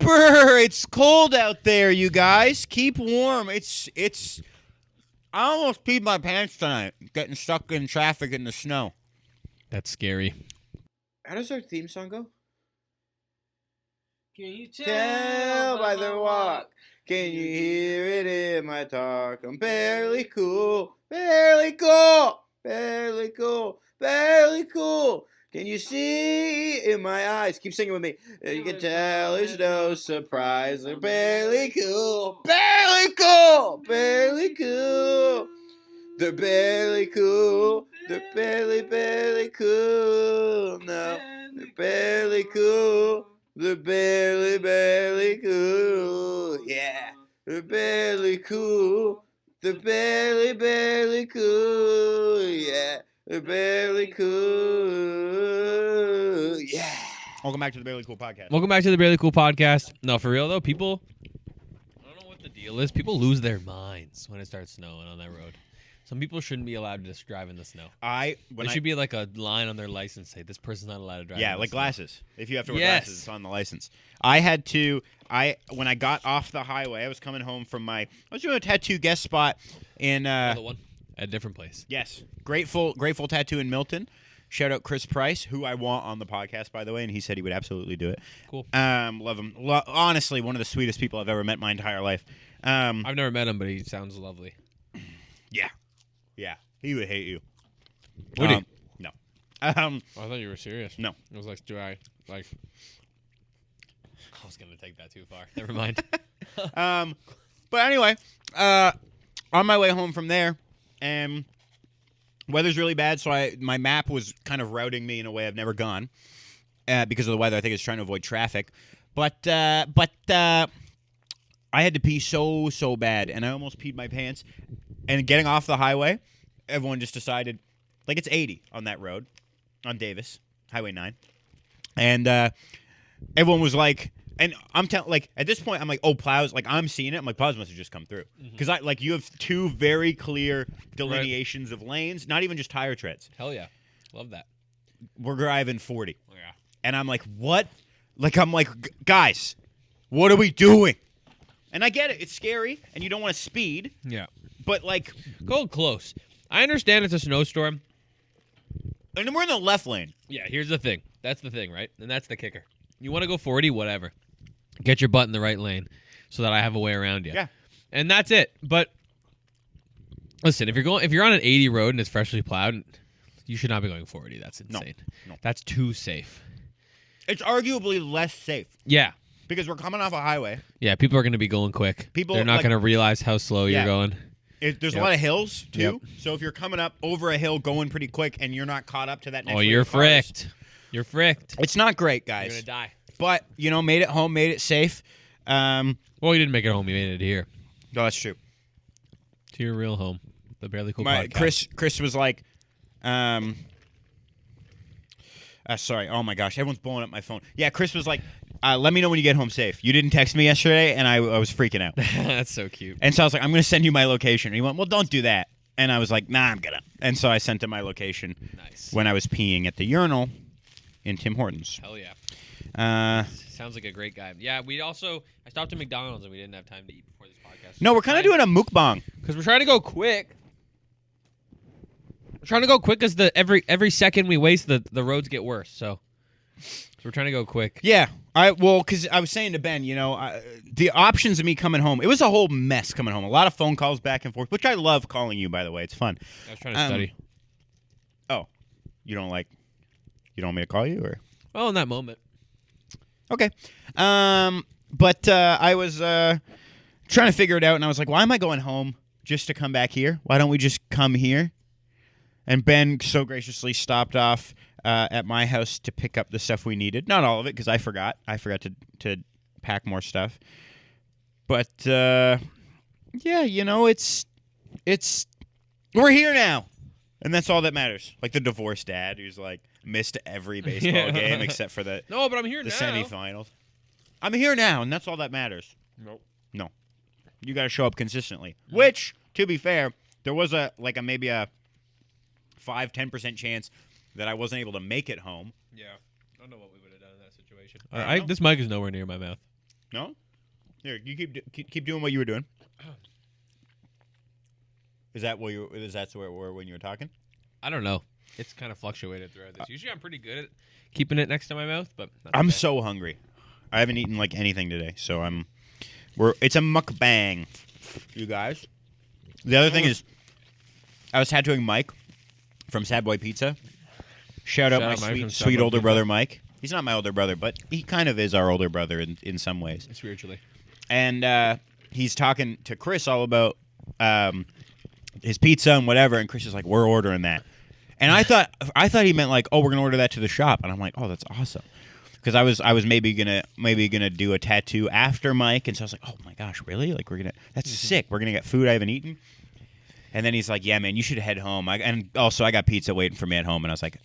Brr, it's cold out there, you guys. Keep warm. It's. I almost peed my pants tonight, getting stuck in traffic in the snow. That's scary. How does our theme song go? Can you Tell by the walk. Can you hear it in my talk? I'm barely cool, barely cool, barely cool, barely cool. Can you see in my eyes? Keep singing with me. You can tell it's no surprise. I'm barely cool, barely cool, barely cool. They're barely cool. They're barely cool. No, they're barely cool. They're barely cool. Yeah, they're barely cool. They're barely cool. Yeah, they're barely cool. Yeah. Welcome back to the Barely Cool Podcast. Welcome back to the Barely Cool Podcast. No, for real though, people, I don't know what the deal is. People lose their minds when it starts snowing on that road. Some people shouldn't be allowed to just drive in the snow. There should be like a line on their license say this person's not allowed to drive. Yeah, in like the snow. glasses. If you have to wear glasses, it's on the license. When I got off the highway, I was coming home from I was doing a tattoo guest spot in Another one at a different place. Yes, Grateful Tattoo in Milton. Shout out Chris Price, who I want on the podcast, by the way, and he said he would absolutely do it. Cool. Love him. Honestly, one of the sweetest people I've ever met in my entire life. I've never met him, but he sounds lovely. Yeah. He would hate you. Would he? No. I thought you were serious. No. I was like, I was going to take that too far. Never mind. But anyway, on my way home from there, weather's really bad, so my map was kind of routing me in a way I've never gone because of the weather. I think it's trying to avoid traffic. But I had to pee so bad, and I almost peed my pants. And getting off the highway, everyone just decided, like, it's 80 on that road, on Davis, Highway 9. And everyone was like, and I'm telling, like, at this point, I'm like, oh, plows, like, I'm seeing it. I'm like, plows must have just come through. Because, you have two very clear delineations of lanes, not even just tire treads. Hell yeah. Love that. We're driving 40. Oh, yeah. And I'm like, what? I'm like, guys, what are we doing? And I get it. It's scary, and you don't want to speed. Yeah. But, go close. I understand it's a snowstorm. And then we're in the left lane. Yeah, here's the thing. That's the thing, right? And that's the kicker. You want to go 40, whatever. Get your butt in the right lane so that I have a way around you. Yeah. And that's it. But listen, if you're on an 80 road and it's freshly plowed, you should not be going 40. That's insane. No. That's too safe. It's arguably less safe. Yeah. Because we're coming off a highway. Yeah, people are going to be going quick. They're not going to realize how slow you're going. There's a lot of hills, too. Yep. So if you're coming up over a hill going pretty quick and you're not caught up to that next wave you're of cars, fricked. You're fricked. It's not great, guys. You're going to die. But, made it home, made it safe. Well, you didn't make it home. You made it here. No, that's true. To your real home. The Barely Cool Podcast. Chris was like, sorry. Oh, my gosh. Everyone's blowing up my phone. Yeah, Chris was like, let me know when you get home safe. You didn't text me yesterday, and I was freaking out. That's so cute. And so I was like, I'm going to send you my location. And he went, well, don't do that. And I was like, nah, I'm going to. And so I sent him my location when I was peeing at the urinal in Tim Hortons. Hell yeah. Sounds like a great guy. Yeah, I stopped at McDonald's, and we didn't have time to eat before this podcast. No, we're kind of doing a mukbang. Because we're trying to go quick. We're trying to go quick because every second we waste, the roads get worse. So we're trying to go quick. Yeah. Because I was saying to Ben, the options of me coming home, it was a whole mess coming home. A lot of phone calls back and forth, which I love calling you, by the way. It's fun. I was trying to study. Oh. You don't want me to call you? Or? Well, in that moment. Okay. But I was trying to figure it out, and I was like, why am I going home just to come back here? Why don't we just come here? And Ben so graciously stopped off at my house to pick up the stuff we needed. Not all of it, because I forgot. I forgot to pack more stuff. But, yeah, it's we're here now. And that's all that matters. Like the divorced dad who's, missed every baseball game except for the No, but I'm here the now. semifinals. I'm here now, and that's all that matters. Nope. No. You got to show up consistently. Which, to be fair, there was maybe a 5-10% chance that I wasn't able to make it home. Yeah. I don't know what we would have done in that situation. This mic is nowhere near my mouth. No. Here, you keep doing what you were doing. Is that where when you were talking? I don't know. It's kind of fluctuated throughout this. Usually, I'm pretty good at keeping it next to my mouth, but I'm so hungry. I haven't eaten like anything today, so it's a mukbang, you guys. The other thing is, I was tattooing Mike from Sad Boy Pizza. Shout out my sweet older brother Mike. He's not my older brother, but he kind of is our older brother in some ways. Spiritually. And he's talking to Chris all about his pizza and whatever, and Chris is like, "We're ordering that." And I thought he meant like, "Oh, we're gonna order that to the shop." And I'm like, "Oh, that's awesome," because I was maybe gonna do a tattoo after Mike, and so I was like, "Oh my gosh, really? Like that's sick. We're gonna get food I haven't eaten." And then he's like, "Yeah, man, you should head home." And also, I got pizza waiting for me at home, and I was like,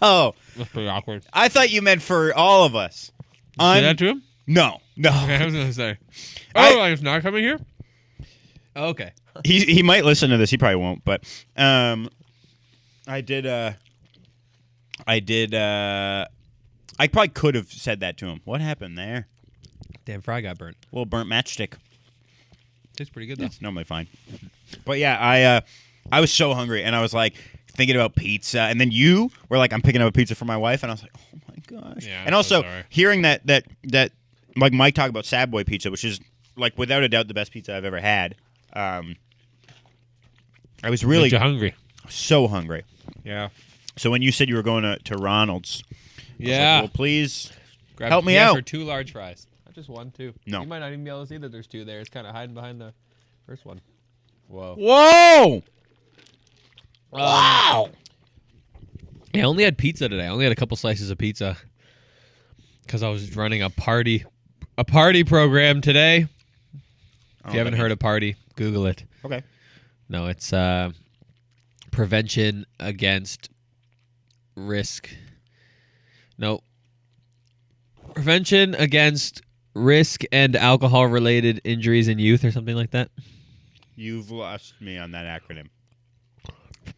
"Oh, that's pretty awkward." I thought you meant for all of us. Say that to him? No. Okay, I was gonna say. Oh, he's not coming here. Okay. He might listen to this. He probably won't. But I probably could have said that to him. What happened there? Damn, fry got burnt. A little burnt matchstick. Tastes pretty good though. It's normally fine. But yeah, I was so hungry, and I was like thinking about pizza, and then you were like, "I'm picking up a pizza for my wife," and I was like, "Oh my gosh!" Yeah, and also hearing that like Mike talk about Sad Boy Pizza, which is like without a doubt the best pizza I've ever had. I was really hungry. So hungry. Yeah. So when you said you were going to Ronald's, I was like, well, please help me out. For 2 large fries. Not just 1, 2. No. You might not even be able to see that there's 2 there. It's kind of hiding behind the first one. Whoa. Whoa! Wow! Yeah, I only had pizza today. I only had a couple slices of pizza because I was running a party program today. If you haven't heard of party, Google it. Okay. No, it's prevention against risk. No. Prevention against risk and alcohol-related injuries in youth or something like that. You've lost me on that acronym.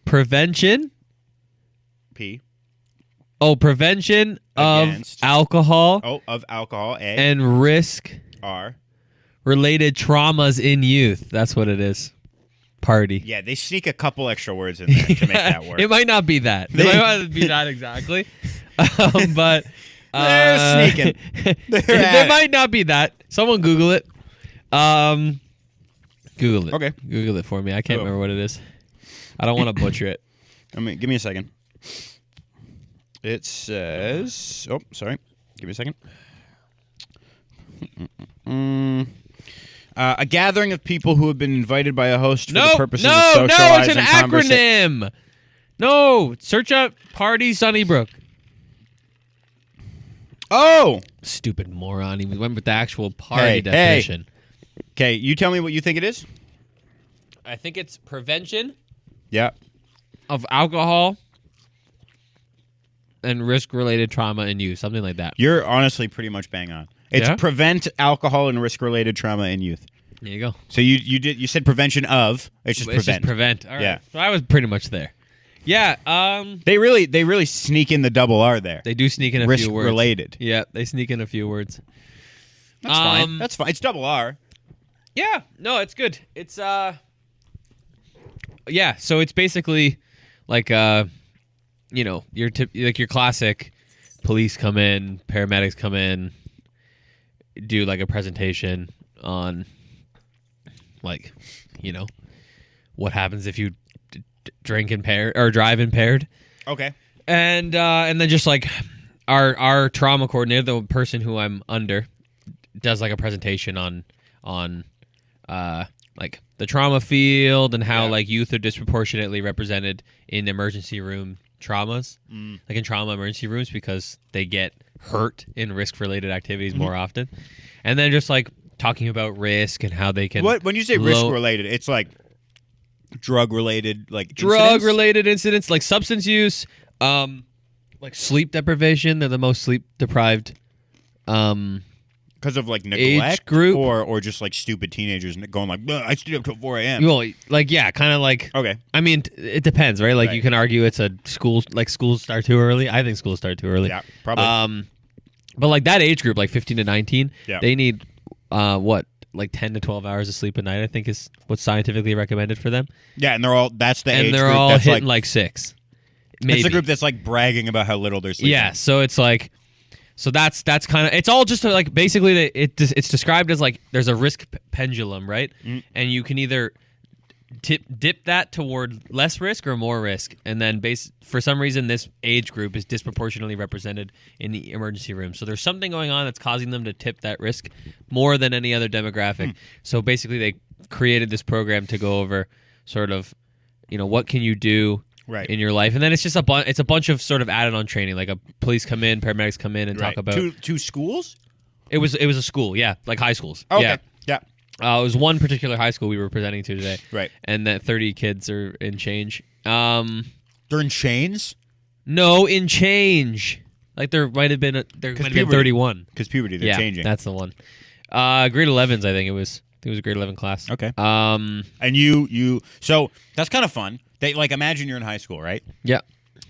Prevention? P. Oh, prevention against. Of alcohol. Oh, of alcohol. A. And risk. R. Related traumas in youth. That's what it is. Party. Yeah, they sneak a couple extra words in there to make that work. It might not be that. It might not be that exactly. But they're sneaking. There might not be that. Someone Google it. Google it. Okay. Google it for me. I can't remember what it is. I don't want to butcher it. Give me a second. It says... Oh, sorry. Give me a second. A gathering of people who have been invited by a host for the purposes of socializing. No, it's an acronym. No, search up Party Sunnybrook. Oh! Stupid moron. He went with the actual party definition. Okay, you tell me what you think it is. I think it's prevention. Yeah. Of alcohol and risk-related trauma in youth, something like that. You're honestly pretty much bang on. It's prevent alcohol and risk-related trauma in youth. There you go. So you said prevention of. It's just prevent. Just prevent. All right. Yeah. So I was pretty much there. Yeah. They really sneak in the double R there. They do sneak in a few words. Risk-related. Yeah, they sneak in a few words. That's fine. That's fine. It's double R. Yeah. No, it's good. It's yeah. So it's basically like your classic police come in, paramedics come in, do like a presentation on what happens if you drink impaired or drive impaired. Okay. And then just like our trauma coordinator, the person who I'm under, does like a presentation on like the trauma field and how like youth are disproportionately represented in emergency room traumas, like in trauma emergency rooms, because they get hurt in risk-related activities more often. And then just like talking about risk and how they can. When you say risk-related, it's like drug-related, like drug-related incidents, like substance use, like sleep deprivation. They're the most sleep-deprived. Because of like neglect, group, or just like stupid teenagers going like, I stayed up till 4 a.m. Well, like kind of like. Okay. I mean, it depends, right? Like you can argue it's a schools start too early. I think schools start too early. Yeah, probably. But like that age group, like 15 to 19, Yeah. they need like 10 to 12 hours of sleep a night, I think is what's scientifically recommended for them. Yeah, and that's the age And they're group all that's hitting like 6. Maybe. It's the group that's like bragging about how little they're sleeping. Yeah, so it's like, so that's kind of, it's all just like basically it's described as like there's a risk pendulum, right? And you can either dip that toward less risk or more risk, and then for some reason this age group is disproportionately represented in the emergency room. So there's something going on that's causing them to tip that risk more than any other demographic. So basically they created this program to go over sort of, what can you do in your life, and then it's just a bunch of sort of added on training, like a police come in, paramedics come in and talk about two schools. It was a school, yeah, like high schools. Okay. Yeah. It was one particular high school we were presenting to today. Right. And that 30 kids are in change. They're in chains? No, in change. Like there might have been 31. Because puberty, they're changing. That's the one. Grade 11s, I think it was. It was a grade 11 class. Okay. And so that's kind of fun. They like imagine you're in high school, right? Yeah.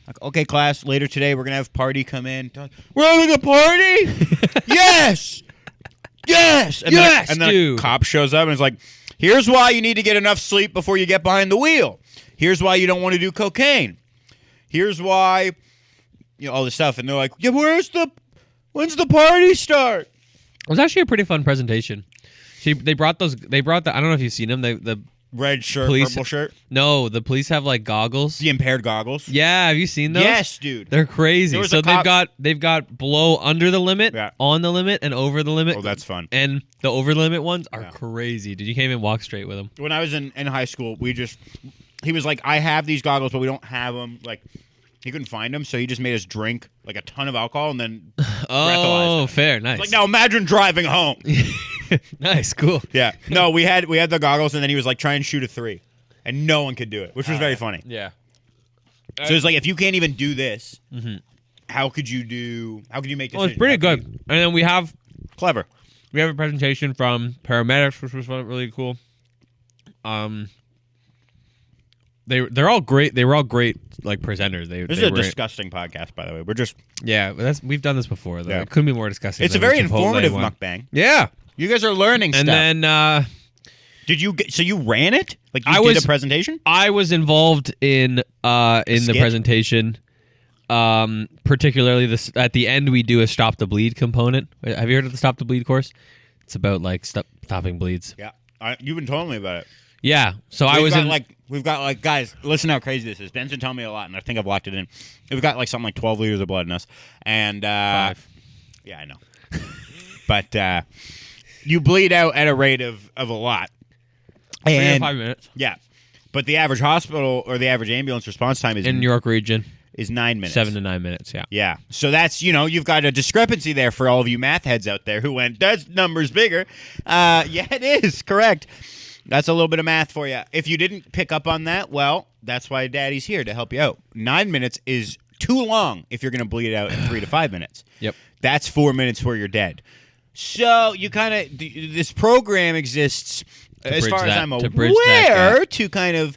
Like, okay, class, later today we're gonna have party come in. We're having a party? Yes! Yes! And then a cop shows up and is like, here's why you need to get enough sleep before you get behind the wheel. Here's why you don't want to do cocaine. Here's why, all this stuff. And they're like, yeah, when's the party start? It was actually a pretty fun presentation. They brought the, I don't know if you've seen them, the red shirt, police, purple shirt? No, the police have like goggles. The impaired goggles? Yeah, have you seen those? Yes, dude. They're crazy. So they've got below under the limit, on the limit, and over the limit. Oh, that's fun. And the over the limit ones are crazy. Dude, you can't even walk straight with them. When I was in high school, he was like, I have these goggles, but we don't have them. Like, he couldn't find them, so he just made us drink like a ton of alcohol and then Oh, fair, nice. Like, now imagine driving home. Nice, cool. Yeah. No, we had the goggles, and then he was like, try and shoot a 3. And no one could do it, which was very funny. Yeah. So it's like, if you can't even do this, how could you make decisions? Well, it's pretty good. And then we have clever. We have a presentation from paramedics, which was really cool. They're all great. They were all great, like presenters. This is a disgusting podcast, by the way. We're just but we've done this before. Though. It couldn't be more disgusting. It's a very informative mukbang. Yeah, you guys are learning and stuff. And then, did you? So you ran it? Like you did a presentation? I was involved in the presentation. Particularly at the end, we do a stop the bleed component. Have you heard of the stop the bleed course? It's about like stopping bleeds. Yeah, you've been telling me about it. Yeah, so we've got guys, listen how crazy this is. Ben's been telling me a lot, and I think I've locked it in. We've got like something like 12 liters of blood in us, and 5. Yeah, I know, but you bleed out at a rate of a lot. 3 to 5 minutes. Yeah, but the average hospital or the average ambulance response time is in New York region is 9 minutes. 7 to 9 minutes. Yeah. Yeah. So that's you've got a discrepancy there for all of you math heads out there who went that number's bigger. Yeah, it is correct. That's a little bit of math for you. If you didn't pick up on that, well, that's why Daddy's here to help you out. 9 minutes is too long if you're going to bleed it out in 3 to 5 minutes. Yep. That's 4 minutes where you're dead. So you kind of this program exists, as far as I'm aware, to kind of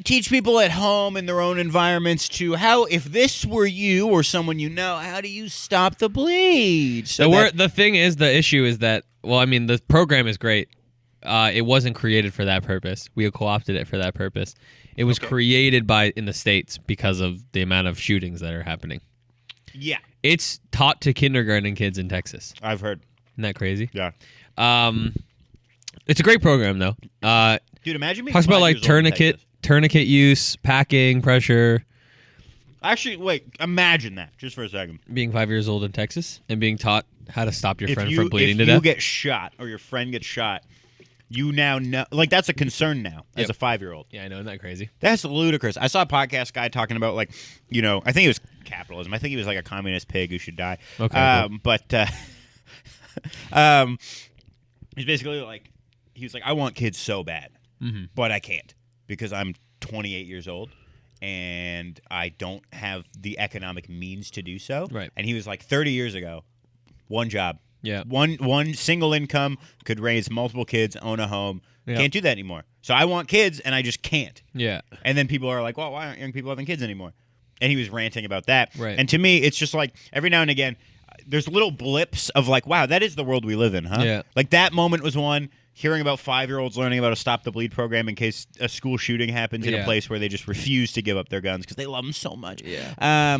teach people at home in their own environments to how, if this were you or someone you know, how do you stop the bleed? So the thing is, the issue is that, well, I mean, the program is great. It wasn't created for that purpose. We co-opted it for that purpose. It was created in the States because of the amount of shootings that are happening. Yeah. It's taught to kindergarten kids in Texas. I've heard. Isn't that crazy? Yeah. It's a great program, though. Dude, imagine being talks about like tourniquet use, packing, pressure. Actually, wait. Imagine that just for a second. Being 5 years old in Texas and being taught how to stop your friend from bleeding to death. If you get shot or your friend gets shot, you now know, like, that's a concern now as a 5-year-old. Yeah, I know. Isn't that crazy? That's ludicrous. I saw a podcast guy talking about, like, I think it was capitalism. I think he was like a communist pig who should die. Okay. Cool. But he's basically like, he was like, I want kids so bad, but I can't because I'm 28 years old and I don't have the economic means to do so. Right. And he was like, 30 years ago, one job. Yeah. One single income could raise multiple kids, own a home. Yeah. Can't do that anymore. So I want kids, and I just can't. Yeah. And then people are like, well, why aren't young people having kids anymore? And he was ranting about that. Right. And to me, it's just like every now and again, there's little blips of like, wow, that is the world we live in, huh? Yeah. Like that moment was one. Hearing about 5-year-olds learning about a Stop the Bleed program in case a school shooting happens in a place where they just refuse to give up their guns because they love them so much. Yeah.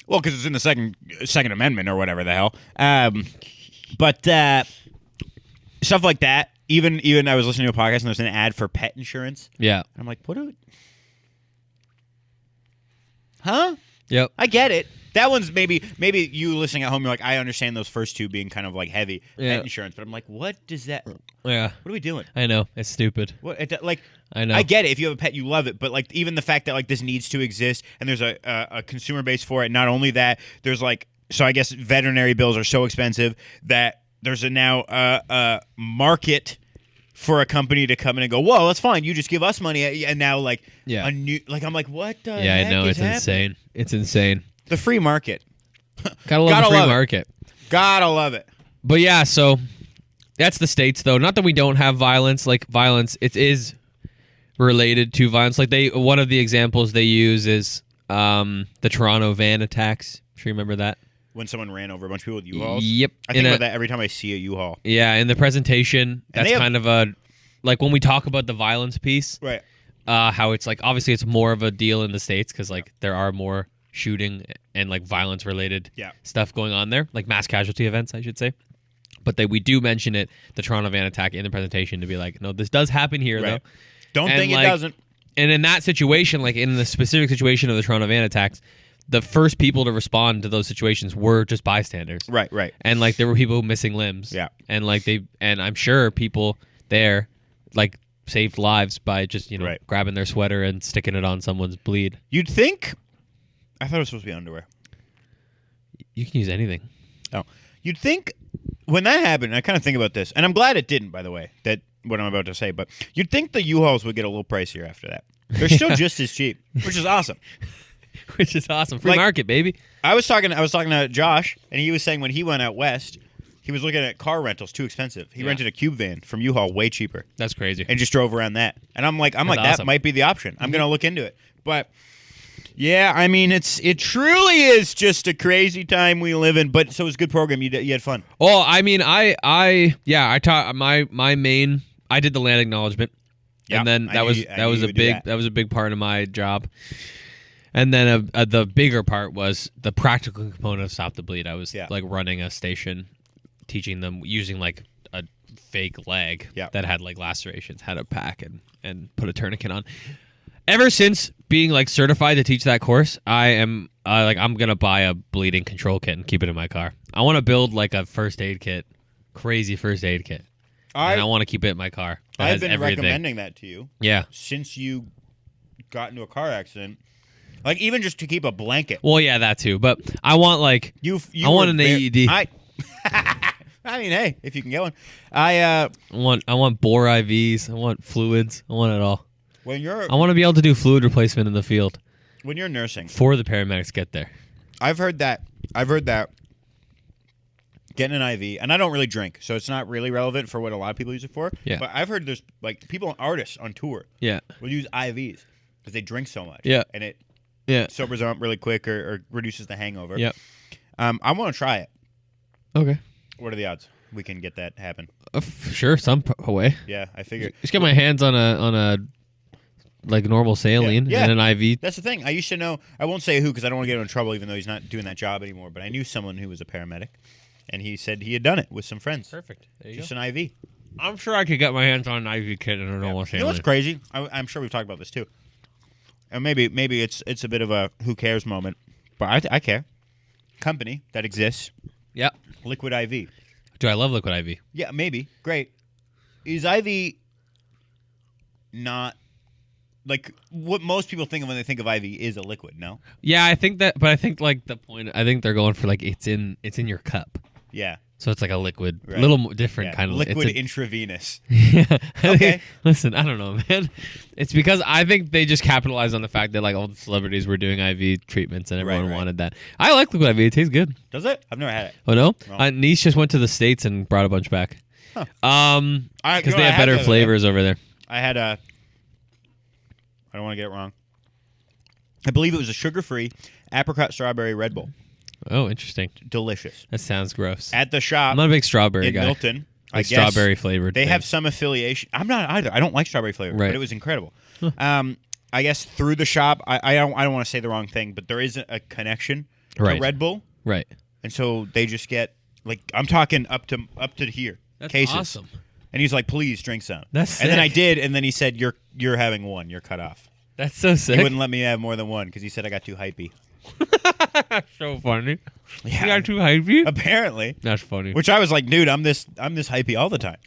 Well, because it's in the Second Amendment or whatever the hell. But stuff like that. Even I was listening to a podcast and there's an ad for pet insurance. Yeah. And I'm like, what? Huh? Yep. I get it. That one's maybe you listening at home. You're like, I understand those first two being kind of like heavy pet insurance, but I'm like, what does that? Yeah. What are we doing? I know it's stupid. What like? I know. I get it. If you have a pet, you love it, but like even the fact that like this needs to exist and there's a consumer base for it. Not only that, there's like so I guess veterinary bills are so expensive that there's a market for a company to come in and go, whoa, that's fine. You just give us money, and now like a new like I'm like, what the yeah, heck I know is it's happening? insane. It's insane. The free market. Gotta love the free market. Gotta love it. But yeah, so that's the states though. Not that we don't have violence. Like violence, it is related to violence. Like one of the examples they use is the Toronto van attacks. Sure you remember that? When someone ran over a bunch of people with U-Hauls? Yep. I think about that every time I see a U-Haul. Yeah, in the presentation, that's kind of a like when we talk about the violence piece. Right. How it's like obviously it's more of a deal in the States because like there are more shooting and like violence related stuff going on there, like mass casualty events, I should say. But we do mention it, the Toronto van attack in the presentation to be like, no, this does happen here though. Don't think it doesn't. And in that situation, like in the specific situation of the Toronto van attacks, the first people to respond to those situations were just bystanders. Right. And like there were people missing limbs. Yeah. And like and I'm sure people there like saved lives by just, grabbing their sweater and sticking it on someone's bleed. You'd think I thought it was supposed to be underwear. You can use anything. Oh. You'd think when that happened, I kind of think about this, and I'm glad it didn't, by the way, that what I'm about to say, but you'd think the U-Hauls would get a little pricier after that. They're still just as cheap, which is awesome. Which is awesome. Free market, baby. I was talking to Josh, and he was saying when he went out west, he was looking at car rentals too expensive. He rented a cube van from U-Haul way cheaper. That's crazy. And just drove around that. And I'm like, awesome. That might be the option. I'm going to look into it. But yeah, I mean, it truly is just a crazy time we live in. But so it was a good program. You had fun. Oh, I mean, I taught my main. I did the land acknowledgement, and then that was a big part of my job. And then the bigger part was the practical component of Stop the Bleed. I was like running a station, teaching them using like a fake leg that had like lacerations, had a pack and put a tourniquet on. Ever since being like certified to teach that course, I am I'm gonna buy a bleeding control kit and keep it in my car. I want to build like a first aid kit, crazy first aid kit, and I want to keep it in my car. I've been recommending that to you. Yeah. Since you got into a car accident, like even just to keep a blanket. Well, yeah, that too. But I want like I want an AED. I mean, hey, if you can get one, I want bore IVs. I want fluids. I want it all. I want to be able to do fluid replacement in the field. When you're nursing, before the paramedics get there. I've heard that getting an IV, and I don't really drink, so it's not really relevant for what a lot of people use it for. Yeah. But I've heard there's like artists on tour. Yeah. Will use IVs because they drink so much. Yeah. And it sobers them up really quick or reduces the hangover. Yeah. I want to try it. Okay. What are the odds we can get that happen? Sure, some way. Yeah, I figure. Just get my hands on a like normal saline and an IV. That's the thing. I used to know. I won't say who because I don't want to get him in trouble, even though he's not doing that job anymore. But I knew someone who was a paramedic, and he said he had done it with some friends. Perfect. There you just go. an IV. I'm sure I could get my hands on an IV kit and a normal saline. You know what's crazy? I'm sure we've talked about this too. And maybe it's a bit of a who cares moment, but I care. Company that exists. Yep. Liquid IV. Do I love liquid IV? Yeah, maybe. Great. Is IV not like what most people think of when they think of IV is a liquid? No. Yeah, I think that, but I think like the point. I think they're going for like it's in your cup. Yeah. So it's like a liquid, a little different kind of liquid intravenous. Yeah. Okay. Listen, I don't know, man. It's because I think they just capitalized on the fact that like all the celebrities were doing IV treatments and everyone wanted that. I like liquid IV. It tastes good. Does it? I've never had it. Oh no? Niece just went to the States and brought a bunch back. Huh. Because they have better flavors over there. I had I don't want to get it wrong. I believe it was a sugar-free apricot strawberry Red Bull. Oh, interesting. Delicious. That sounds gross. At the shop I'm not a big strawberry in guy. Milton. Like strawberry flavored. They have some affiliation. I'm not either. I don't like strawberry flavor, Right. but it was incredible. I guess through the shop, I don't want to say the wrong thing, but there is a connection to Red Bull, Right. and so they just get like I'm talking up to here. That's cases. awesome. And he's like, "Please drink some." That's and then I sick. did, and then he said, "You're having one. You're cut off." That's so sick. He wouldn't let me have more than one because he said I got too hypey. So funny. Yeah. You got too hypey? Apparently. That's funny. Which I was like, dude, I'm this hypey all the time.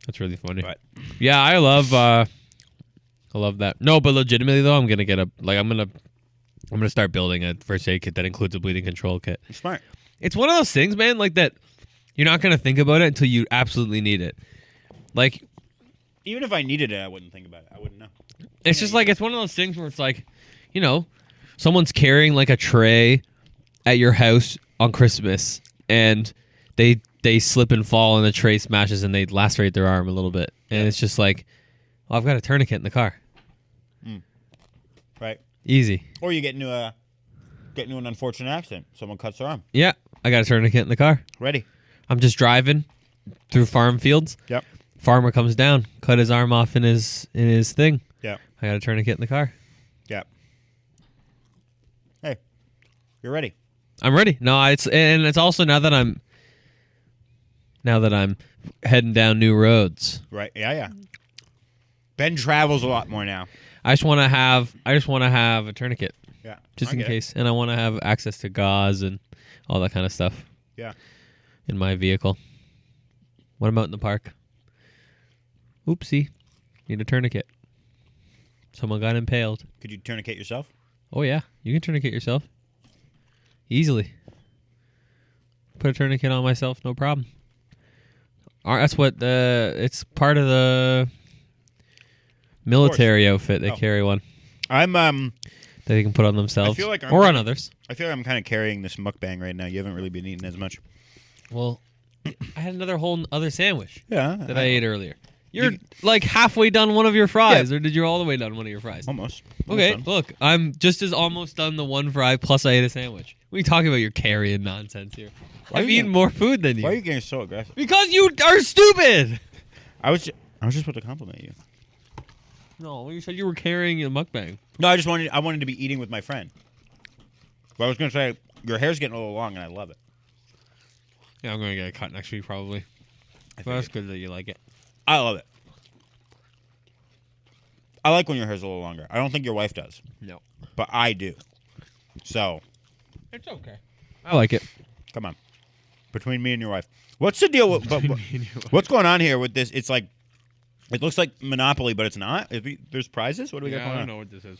That's really funny. But yeah, I love that. No, but legitimately though, I'm gonna start building a first aid kit that includes a bleeding control kit. you're smart. It's one of those things, man, like that you're not gonna think about it until you absolutely need it. Like, Even if I needed it, I wouldn't think about it. I wouldn't know. it's just like it's one of those things where it's like, you know, someone's carrying like a tray at your house on Christmas and they slip and fall and the tray smashes and they lacerate their arm a little bit. And it's just like, well, I've got a tourniquet in the car. Right. Easy. Or you get into an unfortunate accident. Someone cuts their arm. Yeah, I got a tourniquet in the car. Ready. I'm just driving through farm fields. Yep. Farmer comes down, cut his arm off in his thing. Yep. I got a tourniquet in the car. Yep. Hey, you're ready. I'm ready. No, it's also now that I'm heading down new roads. Right. Yeah. Ben travels a lot more now. I just want to have a tourniquet Yeah. just I in get it. case, and I want to have access to gauze and all that kind of stuff. Yeah. In my vehicle. When I'm out in the park. Oopsie. Need a tourniquet. Someone got impaled. Could you tourniquet yourself? Oh yeah, you can tourniquet yourself. Easily. Put a tourniquet on myself, no problem. That's what it's part of the military outfit. They carry one I'm that they can put on themselves I feel like or on others. I feel like I'm kind of carrying this mukbang right now. You haven't really been eating as much. Well, I had another whole other sandwich Yeah. that I ate earlier. You're like halfway done one of your fries, or did you all the way done one of your fries? Almost. Okay, Almost look, I'm just as almost done the one fry plus I ate a sandwich. What are you talking about? You're carrying nonsense here. I've eaten more food than you. Why are you getting so aggressive? Because you are stupid. I was just about to compliment you. No, you said you were carrying a mukbang. No, I wanted to be eating with my friend. But I was going to say your hair's getting a little long, and I love it. Yeah, I'm gonna get a cut next week probably. Well, that's good that you like it. I love it. I like when your hair's a little longer. I don't think your wife does, No, but I do. So, it's okay. I like it. come on. Between me and your wife. What's the deal with what's going on here with this? It's like it looks like Monopoly, but it's not. There's prizes? What do we got going on? I don't know what this is.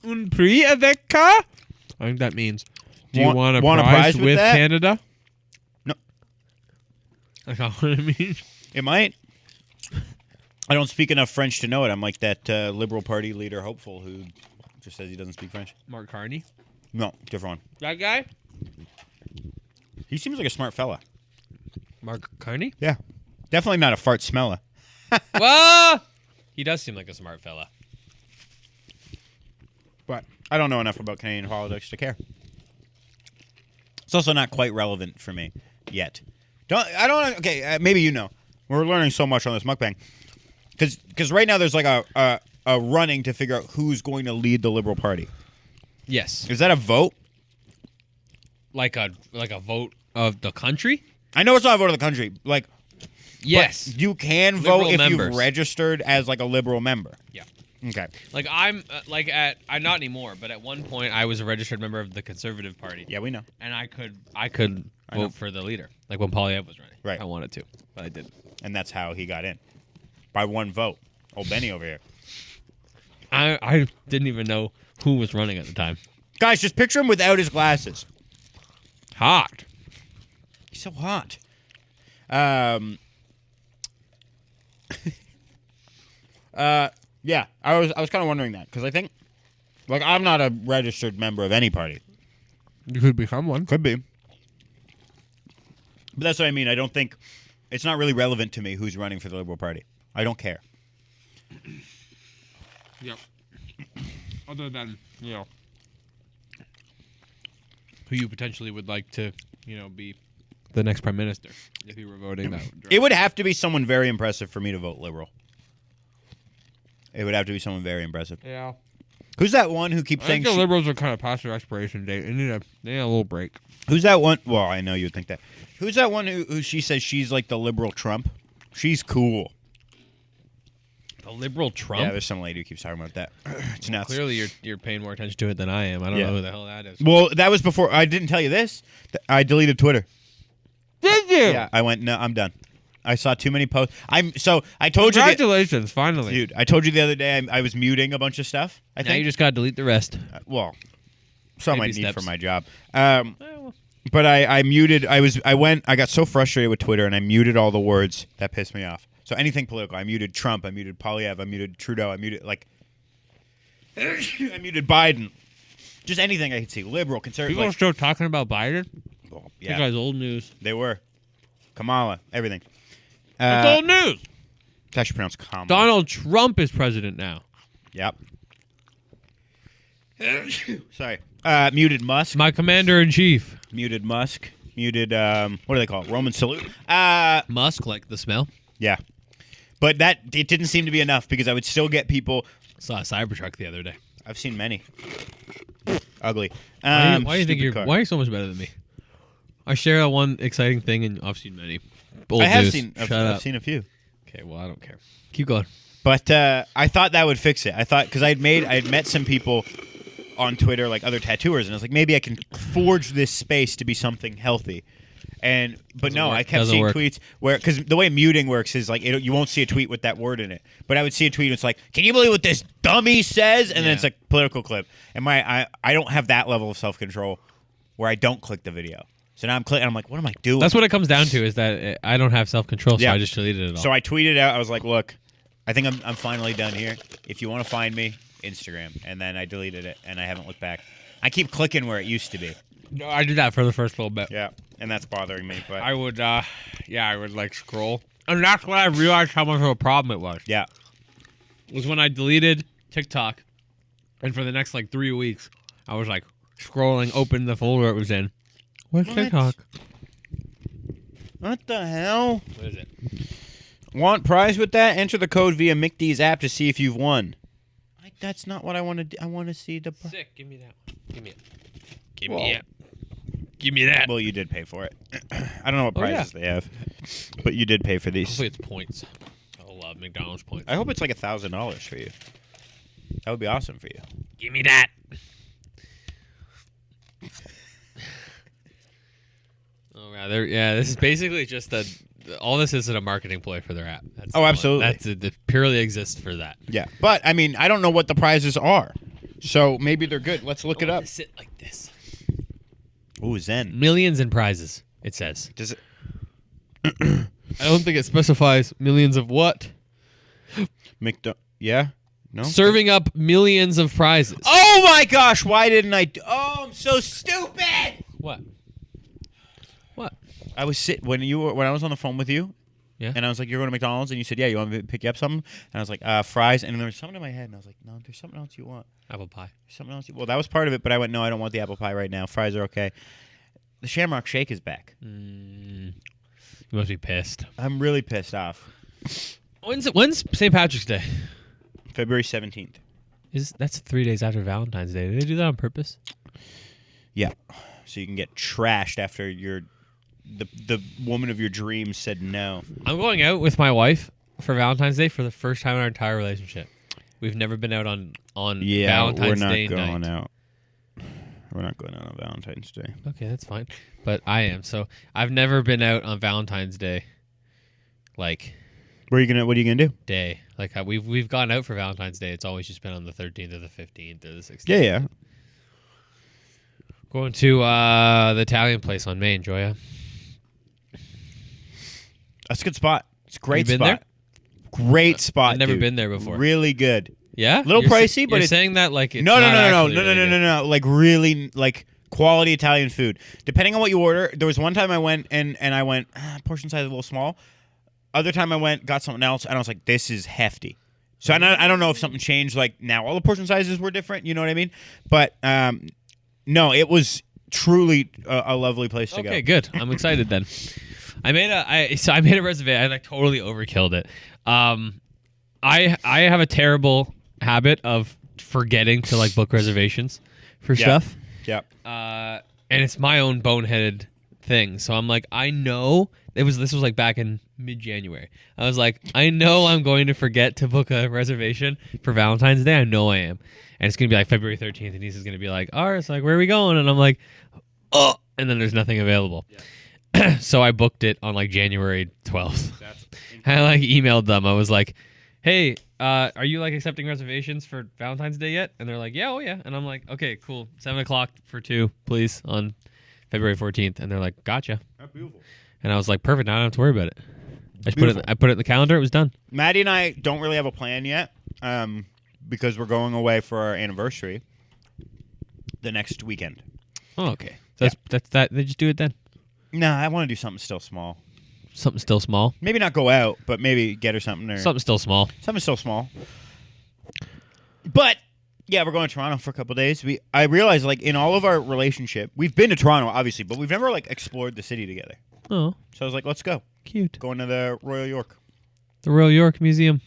Un prix avec ka? I think that means, do you want a prize with that? Canada? No. That's not what it means. It might. I don't speak enough French to know it. I'm like that Liberal Party leader hopeful who just says he doesn't speak French. Mark Carney? No, different one. That guy? He seems like a smart fella. Mark Carney? Yeah. Definitely not a fart smeller. Well, he does seem like a smart fella. But I don't know enough about Canadian politics to care. It's also not quite relevant for me yet. Okay, maybe you know. We're learning so much on this mukbang. Because right now there's like a running to figure out who's going to lead the Liberal Party. Yes. Is that a vote? Like a vote of the country? I know it's not a vote of the country. Like, yes. but you can Liberal vote if members. you've registered as like a Liberal member. Yeah. Okay. Like I'm not anymore, but at one point I was a registered member of the Conservative Party. Yeah, we know. And I could vote for the leader, like when Polyev was running. Right. I wanted to, but I didn't. And that's how he got in. By one vote. Old Benny over here. I didn't even know who was running at the time. Guys, just picture him without his glasses. Hot. He's so hot. Yeah, I was kind of wondering that because I think, like, I'm not a registered member of any party. You could become one. Could be, but that's what I mean. I don't think it's not really relevant to me who's running for the Liberal Party. I don't care. Yep. Other than who you potentially would like to, be the next prime minister if you were voting that. It would have to be someone very impressive for me to vote Liberal. It would have to be someone very impressive. Yeah. Who's that one who keeps I saying think the Liberals are kind of past their expiration date. They need a little break. Who's that one? Well, I know you would think that. Who's that one who she says she's like the liberal Trump? She's cool. The liberal Trump? Yeah, there's some lady who keeps talking about that. It's nuts. Clearly, you're paying more attention to it than I am. I don't know who the hell that is. Well, that was before. I didn't tell you this. I deleted Twitter. Did you? Yeah, I went, no, I'm done. I saw too many posts. I told you. Congratulations, finally. Dude, I told you the other day I was muting a bunch of stuff. I now think. you just got to delete the rest. Well, some I Baby need steps. for my job. But I muted. I got so frustrated with Twitter, and I muted all the words that pissed me off. So anything political, I muted Trump, I muted Polyev, I muted Trudeau, I muted I muted Biden. Just anything I could see, liberal, conservative. People are still talking about Biden. Well, Yeah. That guy's old news. They were. Kamala, everything. That's old news. It's actually pronounced Kamala. Donald Trump is president now. Yep. Sorry. Muted Musk. My commander-in-chief. Muted Musk. Muted, what do they call it? Roman salute. Musk, like the smell. Yeah. But it didn't seem to be enough because I would still get people. Saw a Cybertruck the other day. I've seen many. Ugly. Why do you think stupid car. why are you so much better than me? I share that one exciting thing, and I've seen many. Old I have news. seen. Shut I've up. seen a few. Okay, well, I don't care. Keep going. But I thought that would fix it. I thought because I had met some people on Twitter, like other tattooers, and I was like, maybe I can forge this space to be something healthy. But no, I kept seeing tweets where, because the way muting works is like you won't see a tweet with that word in it, but I would see a tweet and it's like, can you believe what this dummy says? And then it's like political clip. And I don't have that level of self control where I don't click the video. So now I'm clicking. I'm like, what am I doing? That's what it comes down to, is that I don't have self control, so I just deleted it all. So I tweeted out. I was like, look, I think I'm finally done here. If you want to find me, Instagram. And then I deleted it, and I haven't looked back. I keep clicking where it used to be. No, I did that for the first little bit. Yeah, and that's bothering me. But I would, I would like scroll, and that's when I realized how much of a problem it was. Yeah, was when I deleted TikTok, and for the next like 3 weeks, I was like scrolling, open the folder it was in. Where's TikTok? What the hell? What is it? Want prize with that? Enter the code via McD's app to see if you've won. That's not what I want to do. I want to see the. Sick. Give me that one. Give me it. Give me it. Give me that. Well, you did pay for it. I don't know what prizes they have, but you did pay for these. Hopefully it's points. I love McDonald's points. I hope it's like $1,000 for you. That would be awesome for you. Give me that. Oh yeah, this is basically just all this is a marketing ploy for their app. That's absolutely. It purely exists for that. Yeah, but I mean, I don't know what the prizes are, so maybe they're good. Let's look it up. Sit like this. Ooh, Zen. Millions in prizes. It says. Does it? I don't think it specifies millions of what. Yeah. No. Serving up millions of prizes. Oh my gosh! Why didn't I? I'm so stupid. What? I was when I was on the phone with you, yeah, and I was like, "You're going to McDonald's," and you said, "Yeah, you want me to pick you up something?" And I was like, "Fries," and there was something in my head, and I was like, "No, there's something else you want." Apple pie. Something else. Well, that was part of it, but I went, "No, I don't want the apple pie right now. Fries are okay." The Shamrock Shake is back. You must be pissed. I'm really pissed off. When's St. Patrick's Day? February 17th. That's 3 days after Valentine's Day. Did they do that on purpose? Yeah. So you can get trashed after the woman of your dreams said no. I'm going out with my wife for Valentine's Day for the first time in our entire relationship. We've never been out on Valentine's Day night. We're not going out on Valentine's Day. Okay, that's fine. But I am. So I've never been out on Valentine's Day. Like, what are you gonna do? Day. Like we've gone out for Valentine's Day. It's always just been on the 13th or the 15th or the 16th. Yeah. Going to the Italian place on Main, Joya. That's a good spot. It's a great spot. There? Great spot. I've never been there before. Really good. Yeah, little pricey, but you're saying that like it's no. Like really, like quality Italian food. Depending on what you order. There was one time I went and I went portion size is a little small. Other time I went got something else and I was like, this is hefty. So I don't know if something changed. Like now all the portion sizes were different. You know what I mean? But no, it was truly a lovely place to go. Okay, good. I'm excited then. I made a reservation. I like totally overkilled it. I have a terrible habit of forgetting to like book reservations for stuff. Yeah. And it's my own boneheaded thing. So I'm like, I know this was like back in mid-January. I was like, I know I'm going to forget to book a reservation for Valentine's Day. I know I am. And it's going to be like February 13th. And Niece is going to be like, all right, it's like, where are we going? And I'm like, oh, and then there's nothing available. Yeah. So I booked it on like January 12th. I like emailed them. I was like, hey, are you like accepting reservations for Valentine's Day yet? And they're like, yeah, oh yeah. And I'm like, okay, cool. 7:00 for 2, please, on February 14th. And they're like, gotcha. That's beautiful. And I was like, perfect. Now I don't have to worry about it. I put it in the calendar. It was done. Maddie and I don't really have a plan yet, because we're going away for our anniversary the next weekend. Oh, okay. So that's that. They just do it then. No, I want to do something still small. Something still small. Maybe not go out, but maybe get her something. Or Something still small. Something still small. But yeah, we're going to Toronto for a couple of days. I realized, like, in all of our relationship, we've been to Toronto, obviously, but we've never like explored the city together. Oh, So I was like, let's go. cute. Going to the Royal York. The Royal York Museum.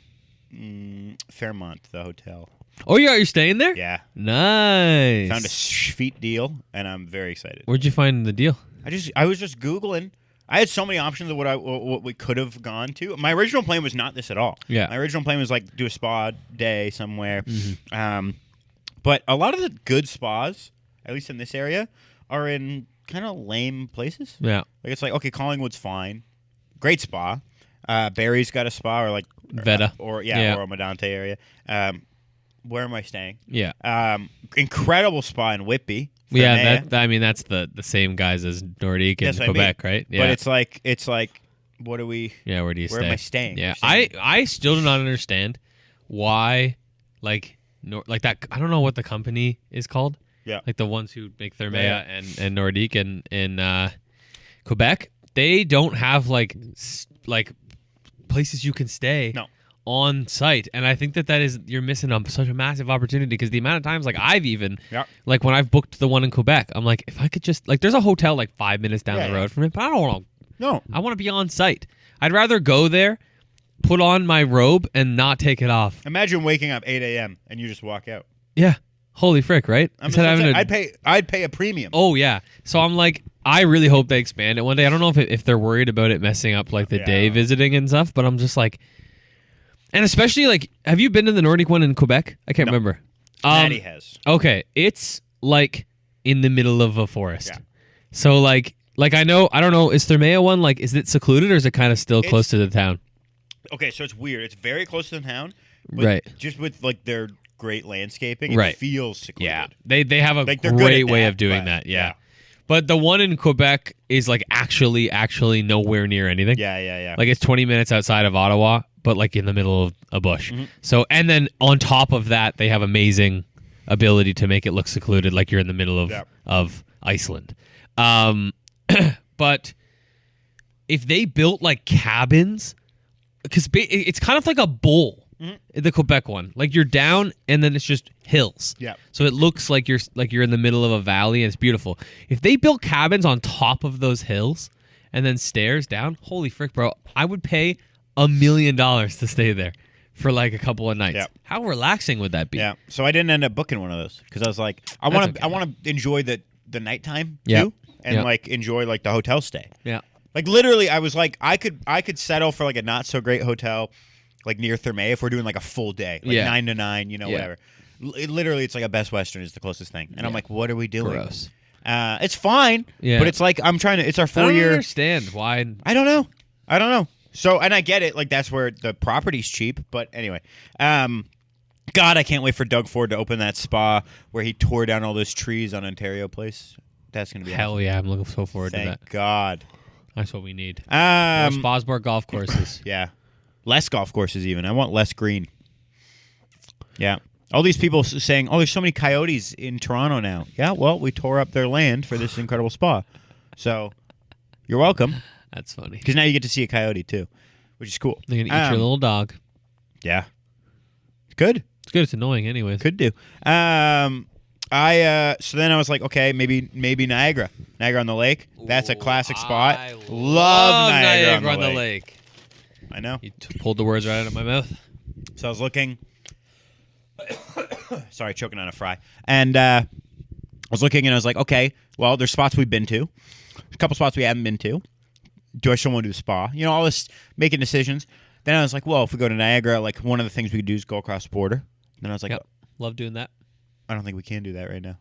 Fairmont, the hotel. Oh, you're staying there? Yeah. Nice. Found a sweet deal, and I'm very excited. Where'd you find the deal? I was just Googling. I had so many options of what we could have gone to. My original plan was not this at all. Yeah. My original plan was like do a spa day somewhere. But a lot of the good spas, at least in this area, are in kind of lame places. Yeah. Like it's like, okay, Collingwood's fine. Great spa. Barry's got a spa, or like Veta. or Yeah. or a Medante area. Where am I staying? Yeah. Incredible spa in Whitby. Yeah, that's the same guys as Nordique in That's what I Quebec, right? Yeah. But it's like, what do we? Yeah, where do you stay? Where am I staying? Yeah, Staying- I still do not understand why, like that. I don't know what the company is called. Yeah. Like the ones who make Thermea Yeah. and Nordique in Quebec, they don't have like places you can stay. No. On site, and I think that is you're missing such a massive opportunity, because the amount of times like I've even like when I've booked the one in Quebec, I'm like, if I could just like, there's a hotel like 5 minutes down the road from it, but I don't want to. No. I want to be on site. I'd rather go there, put on my robe, and not take it off. Imagine waking up 8 a.m. and you just walk out. Yeah, holy frick, right? I'd pay a premium. Oh yeah. So I'm like, I really hope they expand it one day. I don't know if they're worried about it messing up like the day visiting and stuff, but I'm just like. And especially, like, have you been to the Nordic one in Quebec? I can't remember. Maddie has. Okay, it's, like, in the middle of a forest. Yeah. So, like I don't know, is Thermea one, like, is it secluded, or is it kind of still close to the town? Okay, so it's weird. It's very close to the town. But Right. Just with, like, their great landscaping, Right. it feels secluded. Yeah. They have a Like, they're good great at way that, of doing but, that, yeah. yeah. But the one in Quebec is, like, actually nowhere near anything. Yeah. Like, it's 20 minutes outside of Ottawa, but like in the middle of a bush. Mm-hmm. So, and then on top of that, they have amazing ability to make it look secluded, like you're in the middle of Iceland. But if they built like cabins, because it's kind of like a bowl, the Quebec one. Like you're down, and then it's just hills. Yeah. So it looks like you're in the middle of a valley, and it's beautiful. If they built cabins on top of those hills and then stairs down, holy frick, bro! I would pay $1 million to stay there for like a couple of nights. Yeah. How relaxing would that be? Yeah. So I didn't end up booking one of those because I was like, I want to enjoy the nighttime too, and like enjoy like the hotel stay. Yeah. Like literally, I was like, I could settle for like a not so great hotel, like near Thermea if we're doing like a full day, like 9 to 9, whatever. Literally, it's like a Best Western is the closest thing, and I'm like, what are we doing? Gross. It's fine, but it's like it's our 4 I year. don't understand why. I don't know. So, and I get it, like that's where the property's cheap, but anyway. God, I can't wait for Doug Ford to open that spa where he tore down all those trees on Ontario Place. That's going to be Hell awesome. yeah, I'm looking so forward to Thank that. God. That's what we need. More Sposburg golf courses. Yeah. Less golf courses even. I want less green. Yeah. All these people saying, oh, there's so many coyotes in Toronto now. Yeah, well, we tore up their land for this incredible spa. So, you're welcome. That's funny. Because now you get to see a coyote too, which is cool. They're going to eat your little dog. Yeah. Good. It's good. It's annoying anyways. Could do. So then I was like, okay, maybe Niagara on the Lake. That's a classic spot. I Love Niagara on the Lake. I know. You pulled the words right out of my mouth. So I was looking. Sorry, choking on a fry. And I was looking, and I was like, okay, well, there's spots we've been to, a couple spots we haven't been to. Do I still want to do the spa? All this making decisions. Then I was like, well, if we go to Niagara, like one of the things we could do is go across the border. Then I was like, love doing that. I don't think we can do that right now.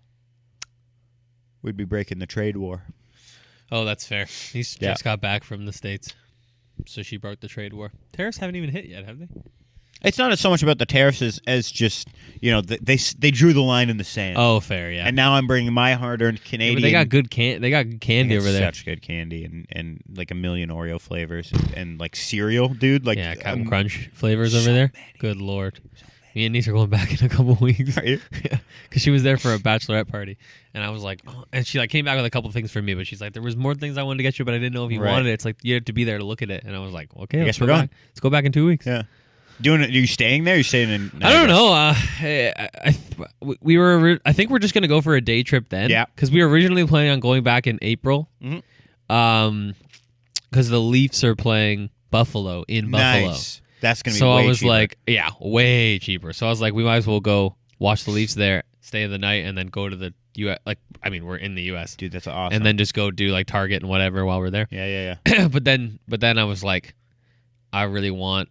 We'd be breaking the trade war. Oh, that's fair. He's just got back from the States, so she broke the trade war. Tariffs haven't even hit yet, have they? It's not so much about the tariffs as just they drew the line in the sand. Oh, fair, yeah. And now I'm bringing my hard-earned Canadian. But they got good candy over there. Such good candy and like a million Oreo flavors and like cereal, dude. Like Captain Crunch flavors over there. Good lord. Me and Niece are going back in a couple weeks. Are you? Yeah, because she was there for a bachelorette party, and I was like, oh, and she like came back with a couple things for me, but she's like, there was more things I wanted to get you, but I didn't know if you wanted it. It's like you had to be there to look at it, and I was like, okay, I guess we're going. Let's go back in 2 weeks. Yeah. Doing it? Are you staying there? Are you staying in Niagara? I don't know. We were. I think we're just gonna go for a day trip then. Yeah. Because we were originally planning on going back in April. Mm-hmm. Because the Leafs are playing Buffalo in Buffalo. Nice. That's gonna be. So way I was cheaper. like, yeah, way cheaper. So I was like, we might as well go watch the Leafs there, stay the night, and then go to the U.S. Like, I mean, we're in the U.S. dude, that's awesome. And then just go do like Target and whatever while we're there. Yeah. but then I was like, I really want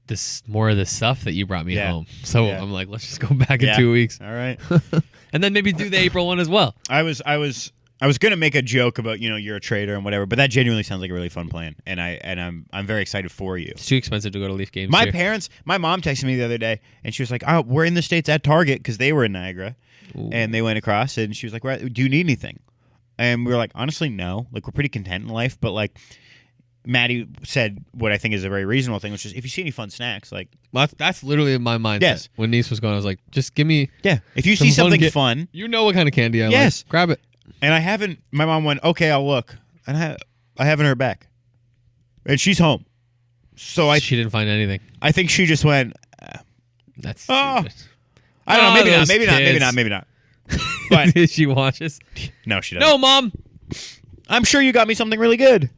this more of the stuff that you brought me home. So I'm like, let's just go back in 2 weeks. All right. And then maybe do the April one as well. I was gonna make a joke about you're a trader and whatever, but that genuinely sounds like a really fun plan, and I'm very excited for you. It's too expensive to go to Leaf games. My mom texted me the other day, and she was like, "Oh, we're in the States at Target because they were in Niagara, and they went across, and she was like, do you need anything?" And we were like, honestly, no. Like we're pretty content in life, but like Maddie said, what I think is a very reasonable thing, which is if you see any fun snacks, like that's literally my mindset. Yes. When Niece was going, I was like, just give me. Yeah. If you see something fun, you know what kind of candy I like. Grab it. And I haven't. My mom went, okay, I'll look, and I haven't heard back, and she's home. So she didn't find anything. I think she just went. That's. Oh, stupid. I don't know. Maybe not. But did she watch us? No, she doesn't. No, Mom. I'm sure you got me something really good.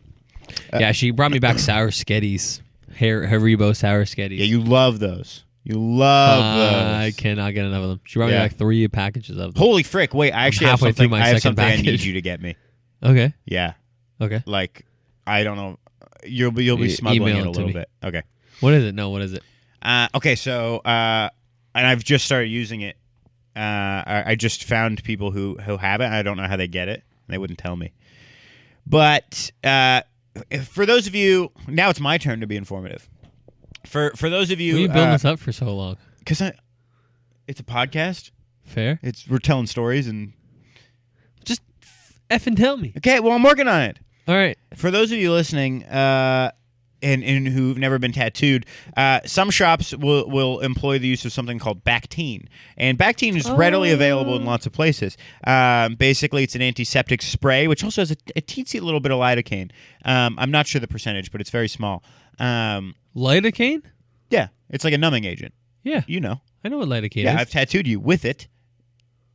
Yeah, she brought me back sour sketties, Haribo sour sketties. Yeah, you love those. You love those. I cannot get enough of them. She brought me like 3 packages of them. Holy frick! Wait, I actually have something. I need you to get me. Okay. Yeah. Okay. Like, I don't know. You'll be smuggling it a little bit. Okay. What is it? No, what is it? Okay, so and I've just started using it. I just found people who have it. I don't know how they get it. They wouldn't tell me. But for those of you, now it's my turn to be informative. For those of you, Why are you building this up for so long? Because it's a podcast. Fair. We're telling stories and just effing tell me. Okay, well I'm working on it. All right. For those of you listening, and who've never been tattooed, some shops will employ the use of something called Bactine, and Bactine is readily available in lots of places. Basically, it's an antiseptic spray, which also has a teensy little bit of lidocaine. I'm not sure the percentage, but it's very small. Lidocaine? Yeah, it's like a numbing agent. Yeah, you know. I know what lidocaine is. Yeah, I've tattooed you with it.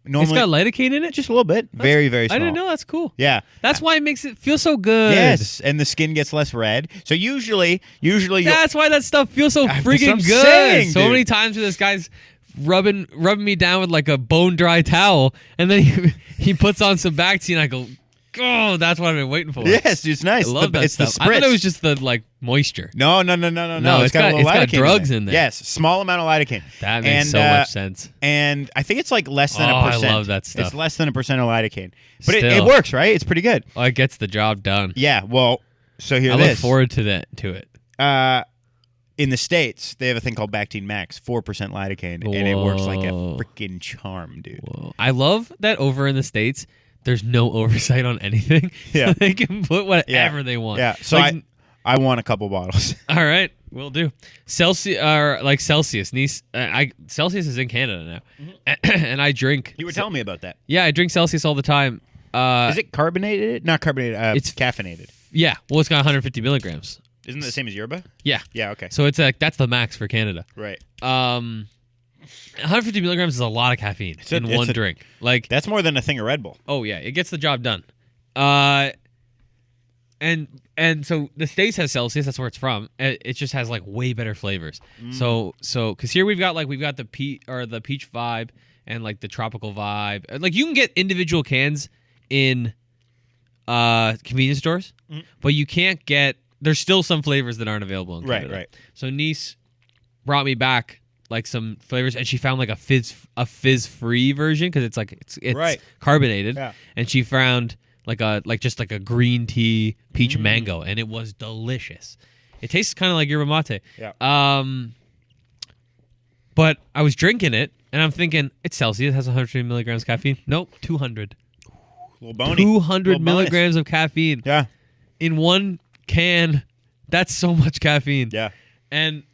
Normally, it's got lidocaine in it? Just a little bit. Very, very small. I didn't know. That's cool. Yeah. That's why it makes it feel so good. Yes, and the skin gets less red. So usually that's why that stuff feels so freaking good. Saying, so many times where this guy's rubbing me down with like a bone dry towel, and then he puts on some Bactine, and I go, oh, that's what I've been waiting for. Yes, it's nice. I love that stuff. I thought it was just the like moisture. No. It's got a little lidocaine drugs in there. Yes, small amount of lidocaine. That makes so much sense. And I think it's like less than 1%. I love that stuff. It's less than 1% of lidocaine. But it works, right? It's pretty good. Oh, it gets the job done. Yeah, well, so here it is. I look forward to it. In the States, they have a thing called Bactine Max, 4% lidocaine, and it works like a freaking charm, dude. Whoa. I love that over in the States, there's no oversight on anything. Yeah. They can put whatever they want. Yeah, so I want a couple bottles. All right, will do. Celsius, Celsius is in Canada now, and I drink. You were telling me about that. Yeah, I drink Celsius all the time. Is it carbonated? Not carbonated. It's caffeinated. Yeah, well, it's got 150 milligrams. Isn't it the same as yerba? Yeah. Yeah. Okay. So it's like that's the max for Canada. Right. 150 milligrams is a lot of caffeine in one drink. Like that's more than a thing of Red Bull. Oh yeah, it gets the job done. And so the States has Celsius. That's where it's from. It just has like way better flavors. So because here we've got the peach vibe and like the tropical vibe. Like you can get individual cans in convenience stores, but you can't get. There's still some flavors that aren't available in Canada. Right. So Nice brought me back like some flavors, and she found like a fizz free version because it's right. carbonated, yeah. And she found just like a green tea peach mango, and it was delicious. It tastes kind of like yerba mate. Yeah. But I was drinking it, and I'm thinking it's Celsius, has 150 milligrams caffeine. Nope, 200. Little bony. 200 milligrams of caffeine. Yeah. In one can, that's so much caffeine. Yeah. And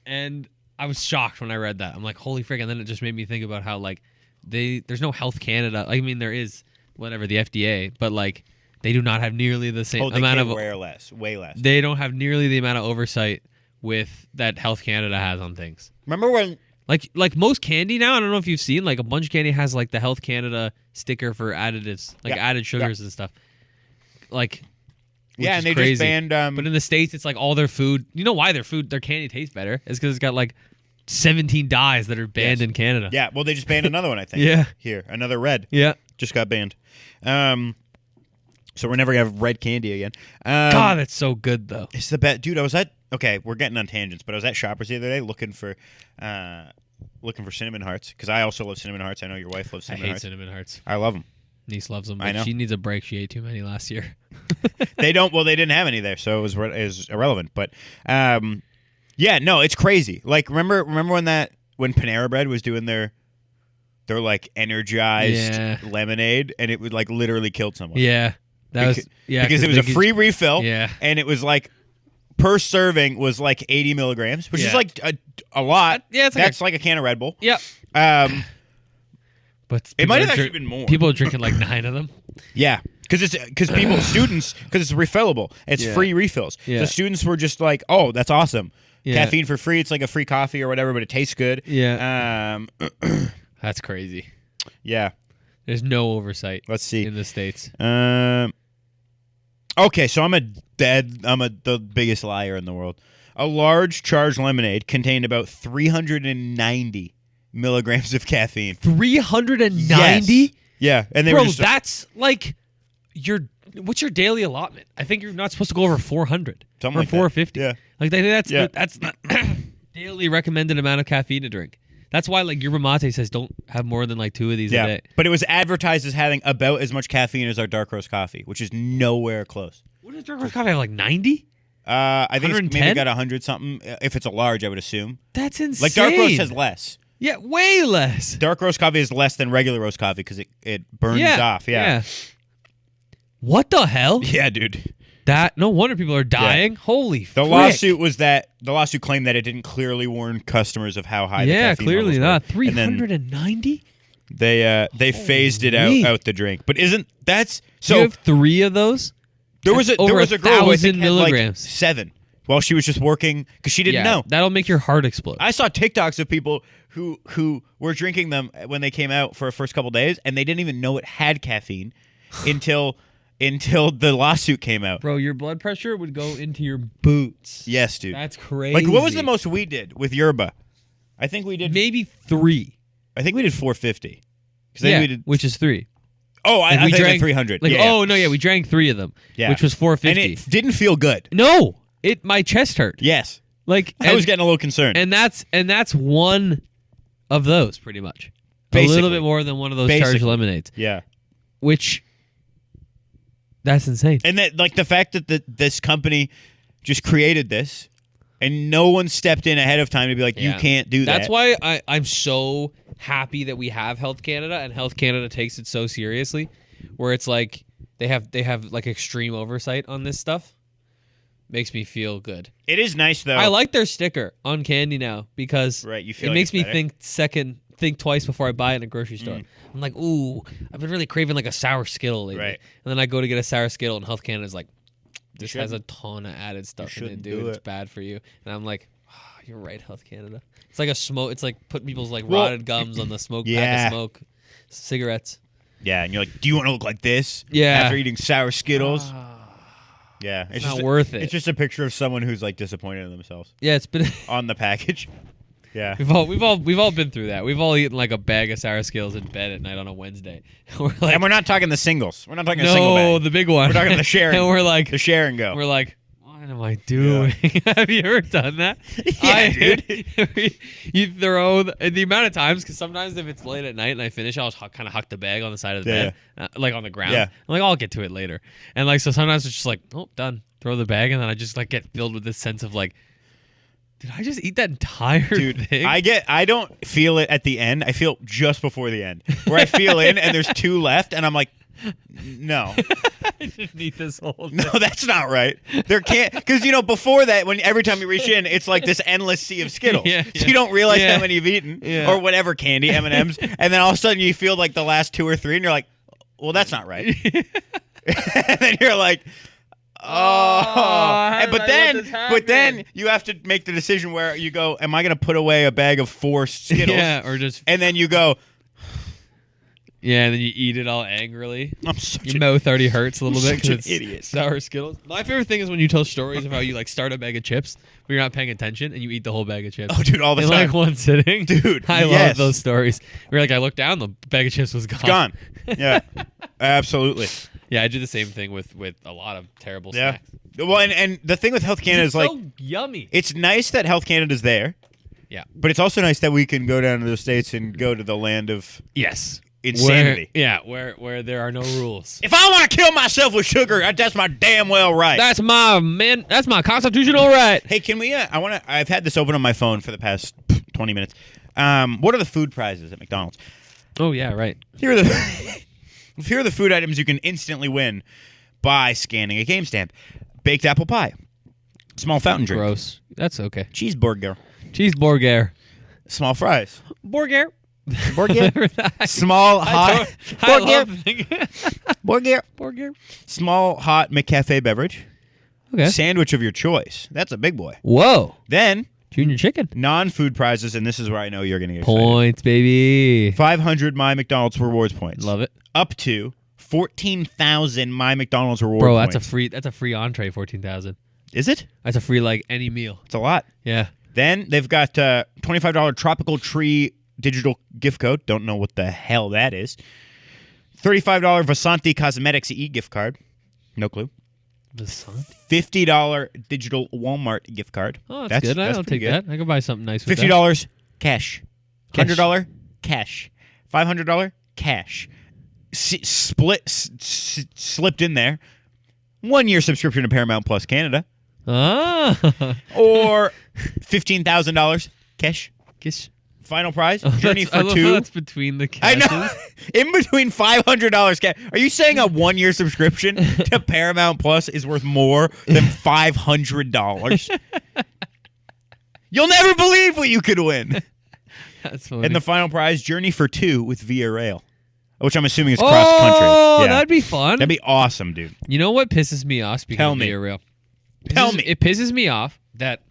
I was shocked when I read that. I'm like, holy frick! And then it just made me think about how like there's no Health Canada. I mean, there is whatever the FDA, but like they do not have nearly the same amount of way less. They don't have nearly the amount of oversight with that Health Canada has on things. Remember when like most candy now? I don't know if you've seen like a bunch of candy has like the Health Canada sticker for additives, like added sugars and stuff. Like. Yeah, and they crazy. just banned. But in the States, it's like all their food. You know why their candy tastes better? It's because it's got like 17 dyes that are banned in Canada. Yeah, well, they just banned another one, I think. Yeah. Here, another red. Yeah. Just got banned. So we're never going to have red candy again. God, that's so good, though. It's the best. Dude, okay, we're getting on tangents, but I was at Shoppers the other day looking for Cinnamon Hearts, because I also love Cinnamon Hearts. I know your wife loves Cinnamon Hearts. I hate Cinnamon Hearts. I love them. Niece loves them, but I know. she needs a break. She ate too many last year. They didn't have any there, so it was irrelevant. But yeah, no, it's crazy. Like remember when Panera Bread was doing their like energized lemonade, and it would like literally killed someone. Yeah, because it was a free refill. Yeah, and it was like per serving was like 80 milligrams, which is like a lot. Yeah, that's like a can of Red Bull. Yep. But it might have actually been more. People are drinking like 9 of them. Yeah, because it's refillable. It's free refills. Yeah. So students were just like, "Oh, that's awesome! Yeah. Caffeine for free. It's like a free coffee or whatever, but it tastes good." Yeah. That's crazy. Yeah. There's no oversight. Let's see in the States. Okay, so I'm the biggest liar in the world. A large charged lemonade contained about 390 milligrams of caffeine. 390? Yes. Yeah, and they were just, that's like what's your daily allotment? I think you're not supposed to go over 400 something or like 450. That. Like that's the daily recommended amount of caffeine to drink. That's why like yerba mate says don't have more than like 2 of these a day. But it was advertised as having about as much caffeine as our dark roast coffee, which is nowhere close. What does dark roast coffee have, like 90? I think it's maybe got 100 something. If it's a large, I would assume. That's insane. Like dark roast has less. Yeah, way less. Dark roast coffee is less than regular roast coffee because it burns off. Yeah. What the hell? Yeah, dude. No wonder people are dying. Yeah. Holy frick. The lawsuit claimed that it didn't clearly warn customers of how high the caffeine clearly not. were. 390? They phased it out the drink. But that's so? You have 3 of those? There was a girl who I think had milligrams. Like 7 while she was just working because she didn't know. That'll make your heart explode. I saw TikToks of people who were drinking them when they came out for the first couple days, and they didn't even know it had caffeine until the lawsuit came out. Bro, your blood pressure would go into your boots. Yes, dude. That's crazy. Like, what was the most we did with yerba? I think we did maybe 3. I think we did 450. Which is 3. Oh, I think we drank 300. Like, oh no, we drank 3 of them. Yeah. Which was 450. And it didn't feel good. No, my chest hurt. Yes. Like I was getting a little concerned. And that's one of those, pretty much. Basically. A little bit more than one of those charged lemonades. Yeah. Which. That's insane. And that, like, the fact that this company just created this, and no one stepped in ahead of time to be like, you can't do that. That's why I'm so happy that we have Health Canada, and Health Canada takes it so seriously, where it's like they have like extreme oversight on this stuff. Makes me feel good. It is nice though. I like their sticker on candy now because you feel it like makes me better. think twice before I buy it in a grocery store. I'm like, ooh, I've been really craving like a sour Skittle lately. Right. And then I go to get a sour Skittle, and Health Canada's like, this has a ton of added stuff in it, dude. It's bad for you. And I'm like, You're right, Health Canada. It's like a smoke. It's like putting people's like rotted gums on the smoke pack of smoke. Cigarettes. Yeah, and you're like, do you want to look like this? Yeah. After eating sour Skittles. Yeah, it's not worth it. It's just a picture of someone who's like disappointed in themselves. Yeah, it's been on the package. Yeah, we've all been through that. We've all eaten like a bag of sour Skittles in bed at night on a Wednesday. And we're not talking the singles. We're not talking a single bag. No, the big one. We're talking the sharing. And we're like the share and go. We're like, what am I doing? Yeah. Have you ever done that? Yeah, dude. You throw the amount of times, because sometimes if it's late at night and I finish, I'll kind of huck the bag on the side of the bed, like on the ground. Yeah. I'm like, I'll get to it later. And like, so sometimes it's just like, oh, done. Throw the bag, and then I just like get filled with this sense of like, did I just eat that entire thing? I don't feel it at the end. I feel just before the end, where I feel in and there's 2 left, and I'm like, no. I didn't eat this whole thing. No, that's not right. There can't, because before that, when every time you reach in, it's like this endless sea of Skittles. So you don't realize how many you've eaten or whatever candy, M&Ms, and then all of a sudden you feel like the last 2 or 3, and you're like, well, that's not right. And then you're like, but then you have to make the decision where you go, am I going to put away a bag of 4 Skittles? Yeah, or just, and then you go, yeah, and then you eat it all angrily. Your mouth already hurts a little bit because it's idiot. Sour Skittles. My favorite thing is when you tell stories of how you like start a bag of chips when you're not paying attention and you eat the whole bag of chips. Oh, dude, all the in time. like one sitting. Dude, I love those stories. Where like I looked down, the bag of chips was gone. It's gone. Yeah, absolutely. Yeah, I do the same thing with a lot of terrible snacks. Well, and the thing with Health Canada is like, so yummy. It's nice that Health Canada's there. Yeah, but it's also nice that we can go down to the States and go to the land of insanity. Where there are no rules. If I want to kill myself with sugar, that's my damn well right. That's my constitutional right. Hey, can we? I've had this open on my phone for the past 20 minutes. What are the food prizes at McDonald's? Oh yeah, right. Here are the food items you can instantly win by scanning a game stamp: baked apple pie, small fountain drink. Gross. That's okay. Cheeseburger. Small fries. Burger. Small hot. Burger. Small hot McCafe beverage. Okay. Sandwich of your choice. That's a big boy. Whoa. Then junior chicken. Non-food prizes, and this is where I know you're going to get excited. Points, baby. 500 My McDonald's rewards points. Love it. Up to 14,000 My McDonald's reward points. Bro, that's a free entree. 14,000. Is it? That's a free like any meal. It's a lot. Yeah. Then they've got $25 Tropical Tree digital gift code. Don't know what the hell that is. $35 Vasanti Cosmetics gift card. No clue. Vasanti? $50 digital Walmart gift card. Oh, that's good. I'll take that. I can buy something nice with $50 cash. $100 cash. $500 cash. Slipped in there. 1-year subscription to Paramount Plus Canada. Ah. Or $15,000 cash. Kiss. Final prize, Journey for Two. That's between the cashes. I know. In between $500 cash. Are you saying a 1-year subscription to Paramount Plus is worth more than $500? You'll never believe what you could win. That's funny. And the final prize, Journey for Two with Via Rail, which I'm assuming is cross country. Oh, that'd be fun. That'd be awesome, dude. You know what pisses me off? Speaking of Via Rail. Tell me. It pisses me off that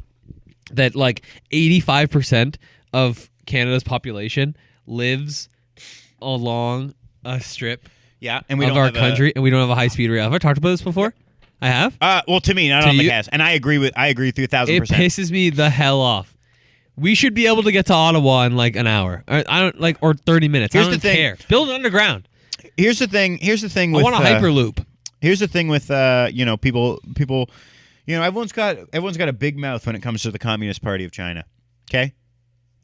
like 85% of Canada's population lives along a strip and we of don't our have country, and we don't have a high-speed rail. Have I talked about this before? I have? Well, to me, not on the cast. And I agree with 1,000%. It pisses me the hell off. We should be able to get to Ottawa in like an hour. Or 30 minutes. I don't care. Build it underground. Here's the thing with I want a hyperloop. Here's the thing with people everyone's got a big mouth when it comes to the Communist Party of China. Okay?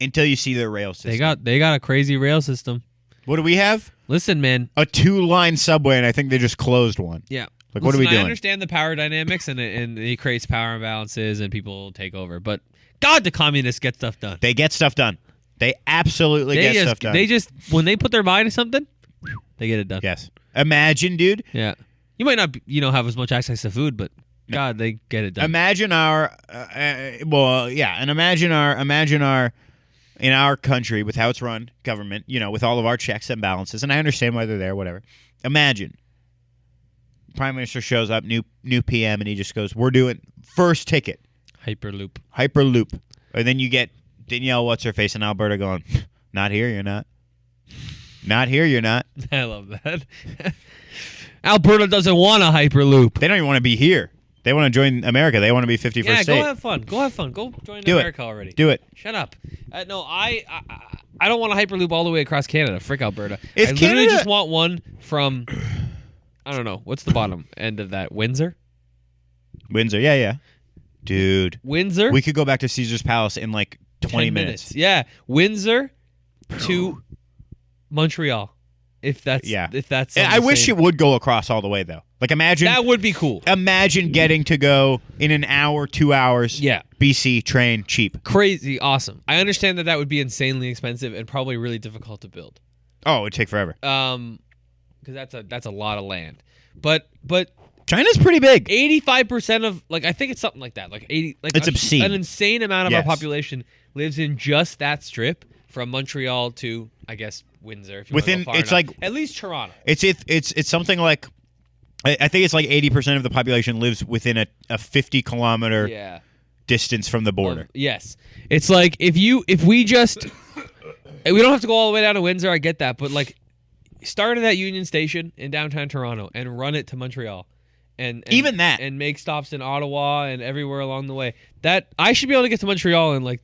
Until you see their rail system. They got a crazy rail system. What do we have? Listen, man. A 2-line subway, and I think they just closed one. Yeah. Like, what are we doing? I understand the power dynamics, and it creates power imbalances, and people take over. But God, the communists get stuff done. They get stuff done. They absolutely get stuff done. They just, when they put their mind to something, they get it done. Yes. Imagine, dude. Yeah. You might not, have as much access to food, but God, they get it done. Imagine in our country with how it's run, government, with all of our checks and balances, and I understand why they're there, whatever. Imagine Prime Minister shows up, new PM, and he just goes, "We're doing first ticket, Hyperloop, And then you get Danielle, what's her face in Alberta going, not here, you're not. Not here, you're not. I love that. Alberta doesn't want a Hyperloop. They don't even want to be here. They want to join America. They want to be 51st yeah, state. go have fun. Go have fun. Go join Do America it. already. Do it. Shut up. No, I don't want a Hyperloop all the way across Canada. Frick Alberta. If I literally Canada- just want one from, I don't know, what's the bottom end of that? Windsor? Windsor, yeah. Dude. Windsor? We could go back to Caesar's Palace in like 20 10 minutes. Yeah. Windsor to Montreal. If that's And I wish it would go across all the way though. Like imagine that would be cool. Imagine getting to go in an hour, 2 hours. Yeah. BC train cheap. Crazy awesome. I understand that would be insanely expensive and probably really difficult to build. Oh, it would take forever. Because that's a lot of land. But China's pretty big. 85% of I think it's something like that. Like 80 like It's obscene. An insane amount of our Yes. population lives in just that strip from Montreal to I guess Windsor if you Within- want to go far it's enough. like- at least Toronto. It's something like I think it's like 80% of the population lives within a 50-kilometer Yeah. distance from the border. Yes. It's like if we just we don't have to go all the way down to Windsor, I get that, but start at that Union Station in downtown Toronto and run it to Montreal. And Even that. and make stops in Ottawa and everywhere along the way. That I should be able to get to Montreal in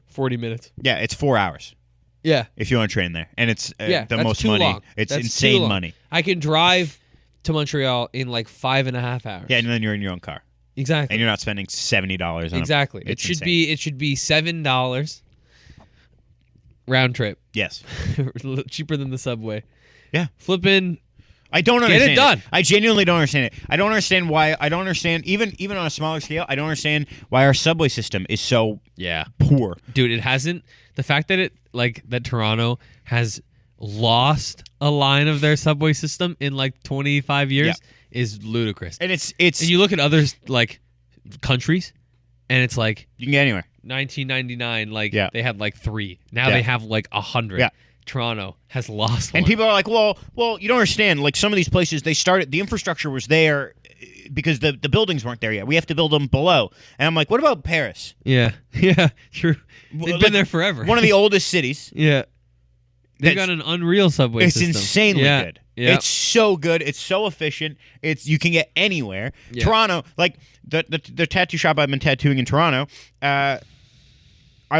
40 minutes. Yeah, it's 4 hours Yeah. if you want to train there, and it's Yeah, the that's most too money. long. It's That's too insane long. money. I can drive to Montreal in 5.5 hours. Yeah, and then you're in your own car, Exactly. and you're not spending $70 on Exactly. It should It should be $7 round trip. Yes. Cheaper than the subway. Yeah. Flipping. I don't Get understand it done. I genuinely don't understand it. I don't understand why. I don't understand even on a smaller scale. I don't understand why our subway system is so Yeah. poor. Dude, it hasn't. The fact that that Toronto has lost a line of their subway system in 25 years is ludicrous. And it's And you look at other countries, and it's you can get anywhere. 1999. They had 3. Now Yeah. they have 100. Yeah. Toronto has lost one. And people are like, well, you don't understand. Some of these places, they started, the infrastructure was there because the buildings weren't there yet. We have to build them below. And I'm like, what about Paris? Yeah. Yeah. True. They've been there forever. One of the oldest cities. Yeah. They've That's- got an unreal subway It's system. insanely good. Yeah. It's so good. It's so efficient. You can get anywhere. Yeah. Toronto, the tattoo shop I've been tattooing in Toronto, I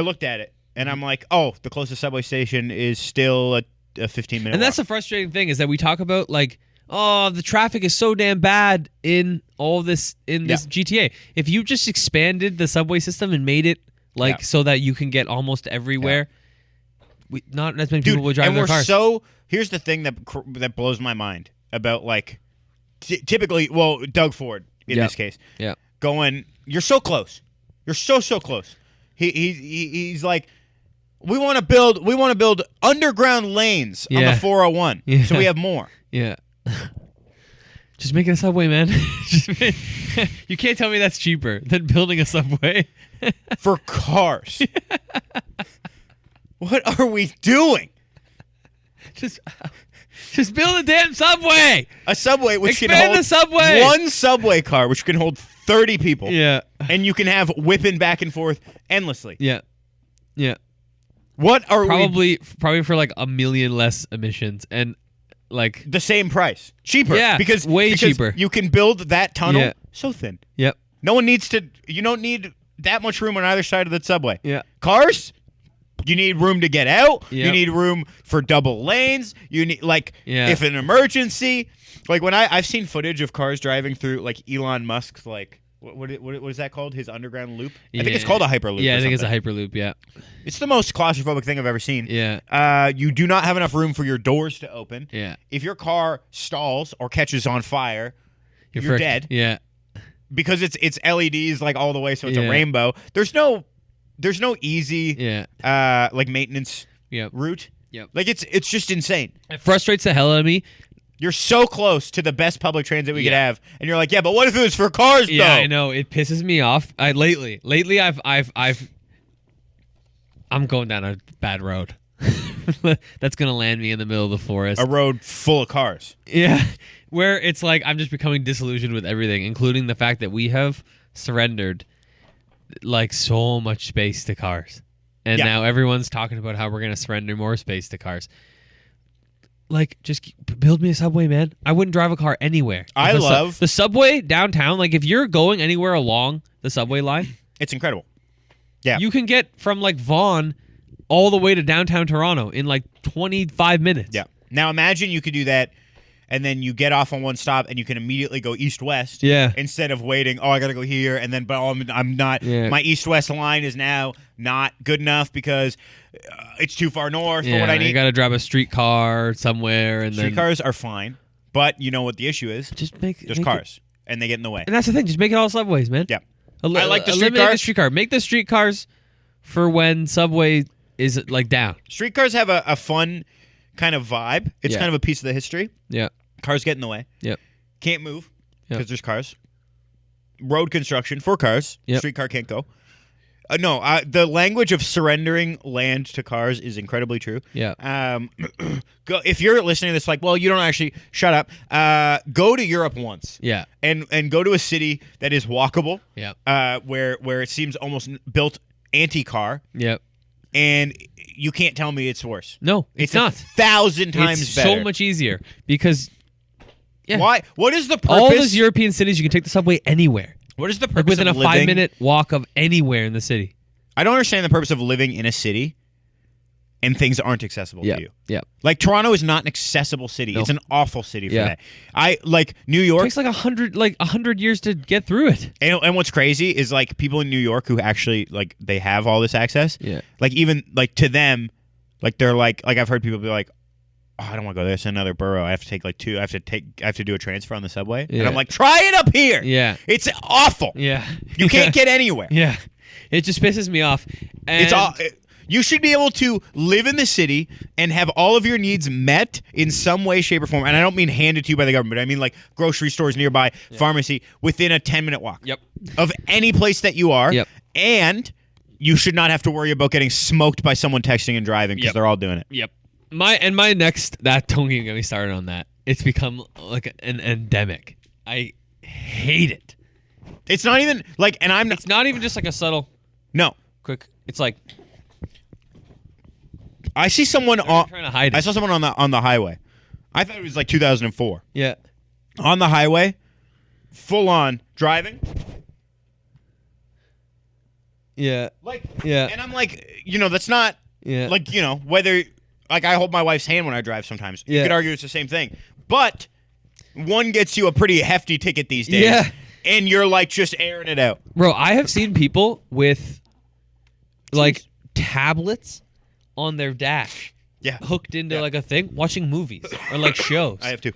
looked at it and I'm like, oh, the closest subway station is still a 15-minute And that's walk. the frustrating thing is that we talk about the traffic is so damn bad in all this this GTA. If you just expanded the subway system and made it so that you can get almost everywhere, not as many people would drive and their we're cars. here's the thing that blows my mind about typically, Doug Ford in this case, going, you're so close, you're so close. He's like, we want to build underground lanes on the 401, so we have more. Yeah. Just make it a subway, man. You can't tell me that's cheaper than building a subway. For cars. What are we doing? Just build a damn subway. A subway which Expand can hold the subway. one subway car which can hold 30 people. Yeah. And you can have whipping back and forth endlessly. Yeah. Yeah. What are we? Probably for $1 million less emissions and The same price. Cheaper. Yeah, because cheaper. You can build that tunnel Yeah. so thin. Yep. No one needs to. You don't need that much room on either side of the subway. Yeah. Cars, you need room to get out. Yep. You need room for double lanes. You need if an emergency. When I've seen footage of cars driving through Elon Musk's what is that called? His underground loop. I think it's called a hyperloop. Yeah, or I think it's a something. hyperloop. Yeah. It's the most claustrophobic thing I've ever seen. Yeah. You do not have enough room for your doors to open. Yeah. If your car stalls or catches on fire, you're fricked. dead. Yeah. Because it's LEDs all the way, so it's Yeah. a rainbow. There's no easy Yeah. maintenance Yep. route. Yep. It's just insane. It frustrates the hell out of me. You're so close to the best public transit we could Yeah. have, and you're like, yeah, but what if it was for cars Yeah, though? I know it pisses me off. Lately I'm going down a bad road. That's gonna land me in the middle of the forest. A road full of cars. Yeah, where it's I'm just becoming disillusioned with everything, including the fact that we have surrendered like so much space to cars. And now everyone's talking about how we're going to surrender more space to cars. Like, just build me a subway, man. I wouldn't drive a car anywhere. I love the subway downtown. Like, if you're going anywhere along the subway line, it's incredible. Yeah. You can get from like Vaughan all the way to downtown Toronto in like 25 minutes. Yeah. Now imagine you could do that, and then you get off on one stop, and you can immediately go east-west. Yeah. Instead of waiting, I got to go here, and then, but I'm not. Yeah. My east-west line is now not good enough because it's too far north for what I need. You got to drive a streetcar somewhere, and streetcars are fine, but you know what the issue is? There's cars, and they get in the way. And that's the thing. Just make it all subways, man. Yeah. I like the streetcars. Make the streetcars for when subway is like down. Streetcars have a fun kind of vibe. It's kind of a piece of the history. Yeah. Cars get in the way. Yep. Can't move because there's cars. Road construction for cars. Yep. Streetcar can't go. The language of surrendering land to cars is incredibly true. Yeah. If you're listening to this, like, well, you don't actually shut up. Go to Europe once. Yeah. And go to a city that is walkable. Yeah. Where it seems almost built anti-car. Yep. And you can't tell me it's worse. No, it's not. 1,000 times it's better. So much easier because. Yeah. Why? What is the purpose? All those European cities, you can take the subway anywhere. What is the purpose like within of a 5-minute walk of anywhere in the city? I don't understand the purpose of living in a city and things aren't accessible to you. Yeah. Like Toronto is not an accessible city. No. It's an awful city for that. I like New York. It takes like 100 years to get through it. And what's crazy is like people in New York who actually like they have all this access. Yeah. Like even like to them, like they're like I've heard people be like, oh, I don't want to go there. It's another borough. I have to take like 2. I have to do a transfer on the subway. Yeah. And I'm like, try it up here. Yeah. It's awful. Yeah. You can't get anywhere. Yeah. It just pisses me off. And you should be able to live in the city and have all of your needs met in some way, shape, or form. And I don't mean handed to you by the government. I mean like grocery stores nearby, pharmacy, within a 10-minute walk. Yep. Of any place that you are. Yep. And you should not have to worry about getting smoked by someone texting and driving because they're all doing it. Yep. My next, don't even get me started on that. It's become like an endemic. I hate it. It's not even like, and I'm not. It's not even just like a subtle. No. Quick. It's like. I see someone on. Trying to hide it. I saw someone on the highway. I thought it was like 2004. Yeah. On the highway, full on driving. Yeah. Like. Yeah. And I'm like, that's not. Yeah. Like whether like I hold my wife's hand when I drive sometimes. Yeah. You could argue it's the same thing, but one gets you a pretty hefty ticket these days. Yeah. And you're like just airing it out. Bro, I have seen people with like tablets on their dash. Yeah. Hooked into like a thing, watching movies or like shows. I have to.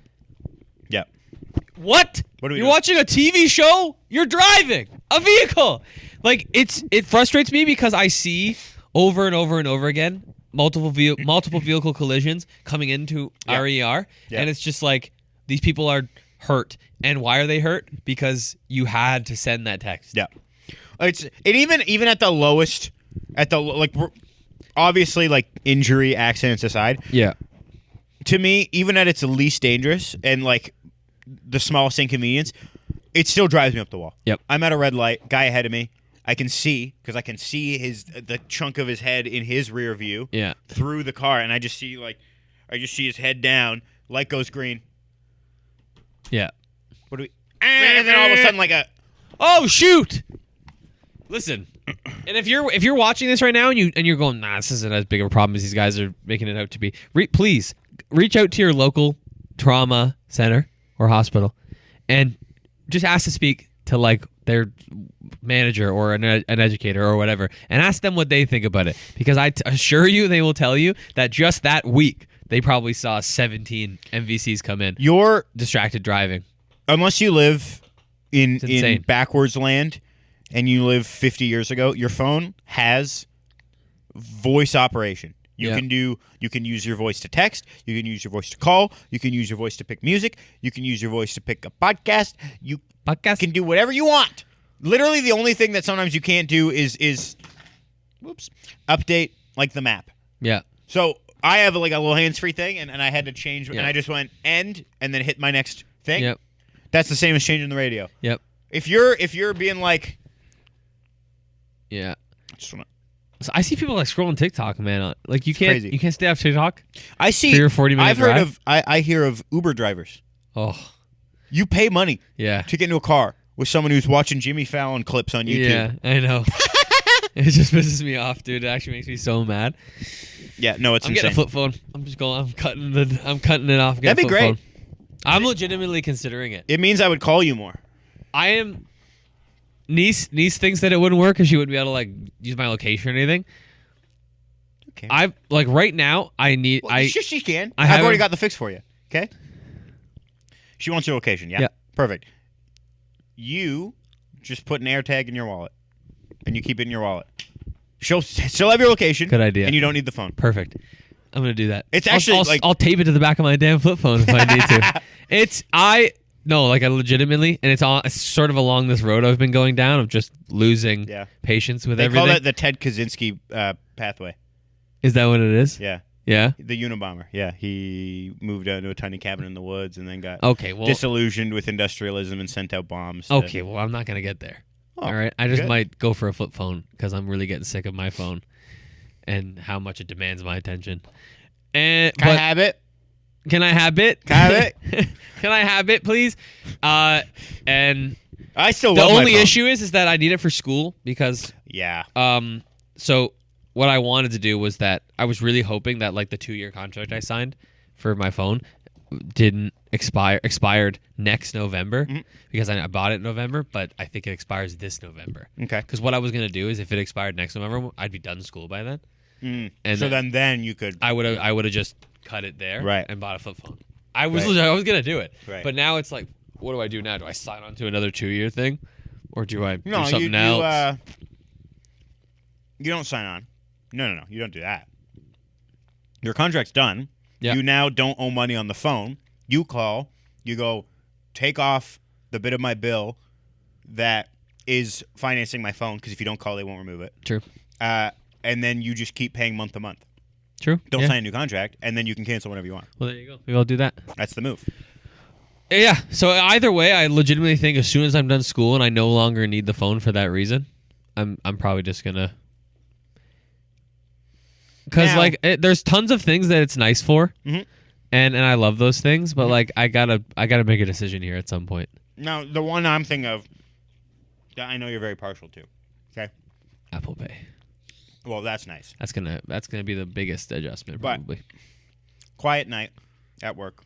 Yeah. What? What are we You're doing? watching a TV show? You're driving a vehicle. Like it frustrates me because I see over and over and over again multiple vehicle collisions coming into RER, and it's just like these people are hurt. And why are they hurt? Because you had to send that text. Yeah. Even at the lowest, obviously like injury, accidents aside. Yeah. To me, even at its least dangerous and like the smallest inconvenience, it still drives me up the wall. Yep. I'm at a red light, guy ahead of me. I can see because I can see the chunk of his head in his rear view. Yeah. Through the car, and I just see his head down. Light goes green. Yeah. What do we? And then all of a sudden, like a. Oh shoot! Listen, and if you're watching this right now and you're going, nah, this isn't as big of a problem as these guys are making it out to be. Please reach out to your local trauma center or hospital, and just ask to speak to like their manager or an educator or whatever, and ask them what they think about it. Because I assure you, they will tell you that just that week they probably saw 17 MVCs come in. Your distracted driving. Unless you live in insane. backwards land and you live 50 years ago, your phone has voice operation. You can use your voice to text, you can use your voice to call, you can use your voice to pick music, you can use your voice to pick a podcast. You can do whatever you want. Literally the only thing that sometimes you can't do is update like the map. Yeah. So I have like a little hands-free thing and I had to change and I just went end and then hit my next thing. Yep. That's the same as changing the radio. Yep. If you're being like, Yeah. Just wanna- So I see people like scrolling TikTok, man. Like you crazy. can't stay off TikTok. I see. For your 40-minute I've heard of. I hear of Uber drivers. Oh, You pay money yeah. to get into a car with someone who's watching Jimmy Fallon clips on YouTube. Yeah, I know. It just pisses me off, dude. It actually makes me so mad. Yeah, no, it's I'm insane. getting a flip phone. I'm just going. I'm cutting it off. That'd be great. Phone. I'm legitimately considering it. It means I would call you more. I am. Niece thinks that it wouldn't work because she wouldn't be able to like use my location or anything. Okay. I like right now. I need. Well, she can. I I've haven't- already got the fix for you. Okay. She wants your location. Yeah. Yeah. Perfect. You just put an AirTag in your wallet, and you keep it in your wallet. She'll have your location. Good idea. And you don't need the phone. Perfect. I'm gonna do that. It's actually I'll tape it to the back of my damn flip phone if I need to. I legitimately, and it's sort of along this road I've been going down of just losing patience with everything. They call that the Ted Kaczynski pathway. Is that what it is? Yeah. Yeah. The Unabomber. Yeah. He moved out to a tiny cabin in the woods and then got disillusioned with industrialism and sent out bombs. Okay, well, I'm not going to get there. Oh, all right? I just good. might go for a flip phone because I'm really getting sick of my phone and how much it demands my attention. Can I have it? Can I have it? Can I have it? Can I have it, please? And I still the love my only phone. issue is that I need it for school because so what I wanted to do was that I was really hoping that like the 2-year contract I signed for my phone didn't expired next November because I bought it in November, but I think it expires this November. Okay. Because what I was gonna do is if it expired next November, I'd be done school by then. And so then you could. I would have just cut it there and bought a flip phone. I was gonna do it, but now it's like, what do I do now? Do I sign on to another 2-year thing, or do I do something else? You don't sign on. No. You don't do that. Your contract's done. Yeah. You now don't owe money on the phone. You call. You go, take off the bit of my bill that is financing my phone, because if you don't call, they won't remove it. True. And then you just keep paying month to month. True. Don't sign a new contract, and then you can cancel whenever you want. Well, there you go. Maybe I'll do that. That's the move. Yeah. So either way, I legitimately think as soon as I'm done school and I no longer need the phone for that reason, I'm probably just gonna. Because there's tons of things that it's nice for, and I love those things, but like I gotta make a decision here at some point. Now the one I'm thinking of that I know you're very partial to. Okay. Apple Pay. Well, that's nice. That's gonna be the biggest adjustment probably. Quiet night at work.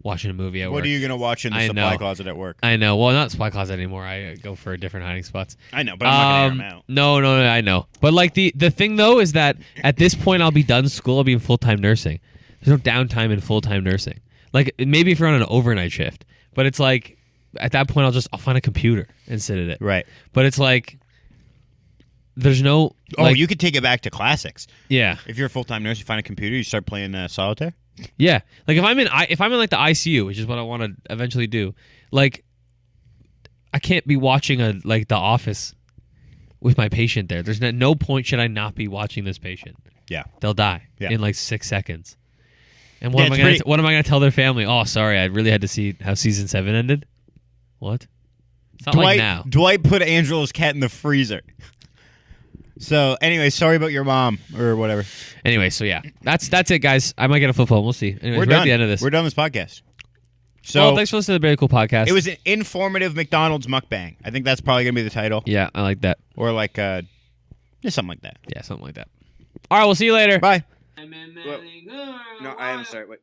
Watching a movie at work. What are you gonna watch in the supply closet at work? I know. Well, not supply closet anymore. I go for different hiding spots. I know, but I'm not gonna air them out. No, I know. But like the thing though is that at this point I'll be done school. I'll be in full-time nursing. There's no downtime in full-time nursing. Like maybe if you're on an overnight shift, but it's like at that point I'll find a computer and sit at it. Right. But it's like there's no. You could take it back to classics. Yeah. If you're a full-time nurse, you find a computer, you start playing solitaire. Yeah, like if I'm in like the ICU, which is what I want to eventually do, like I can't be watching The Office with my patient there. There's no point should I not be watching this patient. Yeah, they'll die in like 6 seconds. And what am I gonna tell their family? Oh, sorry, I really had to see how season 7 ended. What? It's not like now. Dwight put Angela's cat in the freezer. So, anyway, sorry about your mom or whatever. Anyway, so yeah, that's it, guys. I might get a flip phone. We'll see. Anyways, we're done at the end of this. We're done this podcast. So, thanks for listening to the Very Cool Podcast. It was an informative McDonald's Mukbang. I think that's probably gonna be the title. Yeah, I like that. Or like just something like that. Yeah, something like that. All right, we'll see you later. Bye. No, I am sorry. Wait.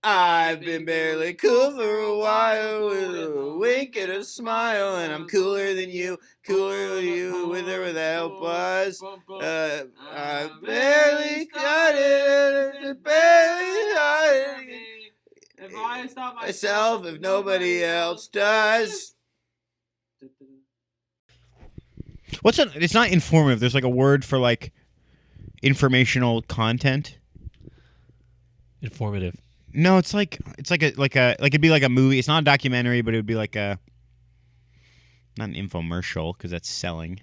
I've been barely cool for a while with a wink and a smile, and I'm cooler than you, with or without buzz. I barely got it, barely got it. If I stop myself, if nobody else does. It's not informative. There's like a word for like informational content. Informative. No, it's like it'd be like a movie. It's not a documentary, but it would be like not an infomercial because that's selling.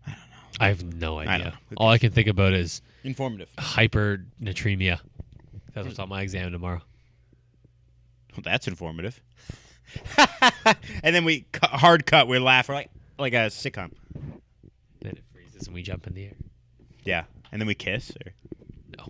I don't know. I have no idea. All I can think about is informative. Hypernatremia. That's what's on my exam tomorrow. Well, that's informative. And then we hard cut. We laugh. We're like a sitcom. Then it freezes and we jump in the air. Yeah, and then we kiss. Or... No.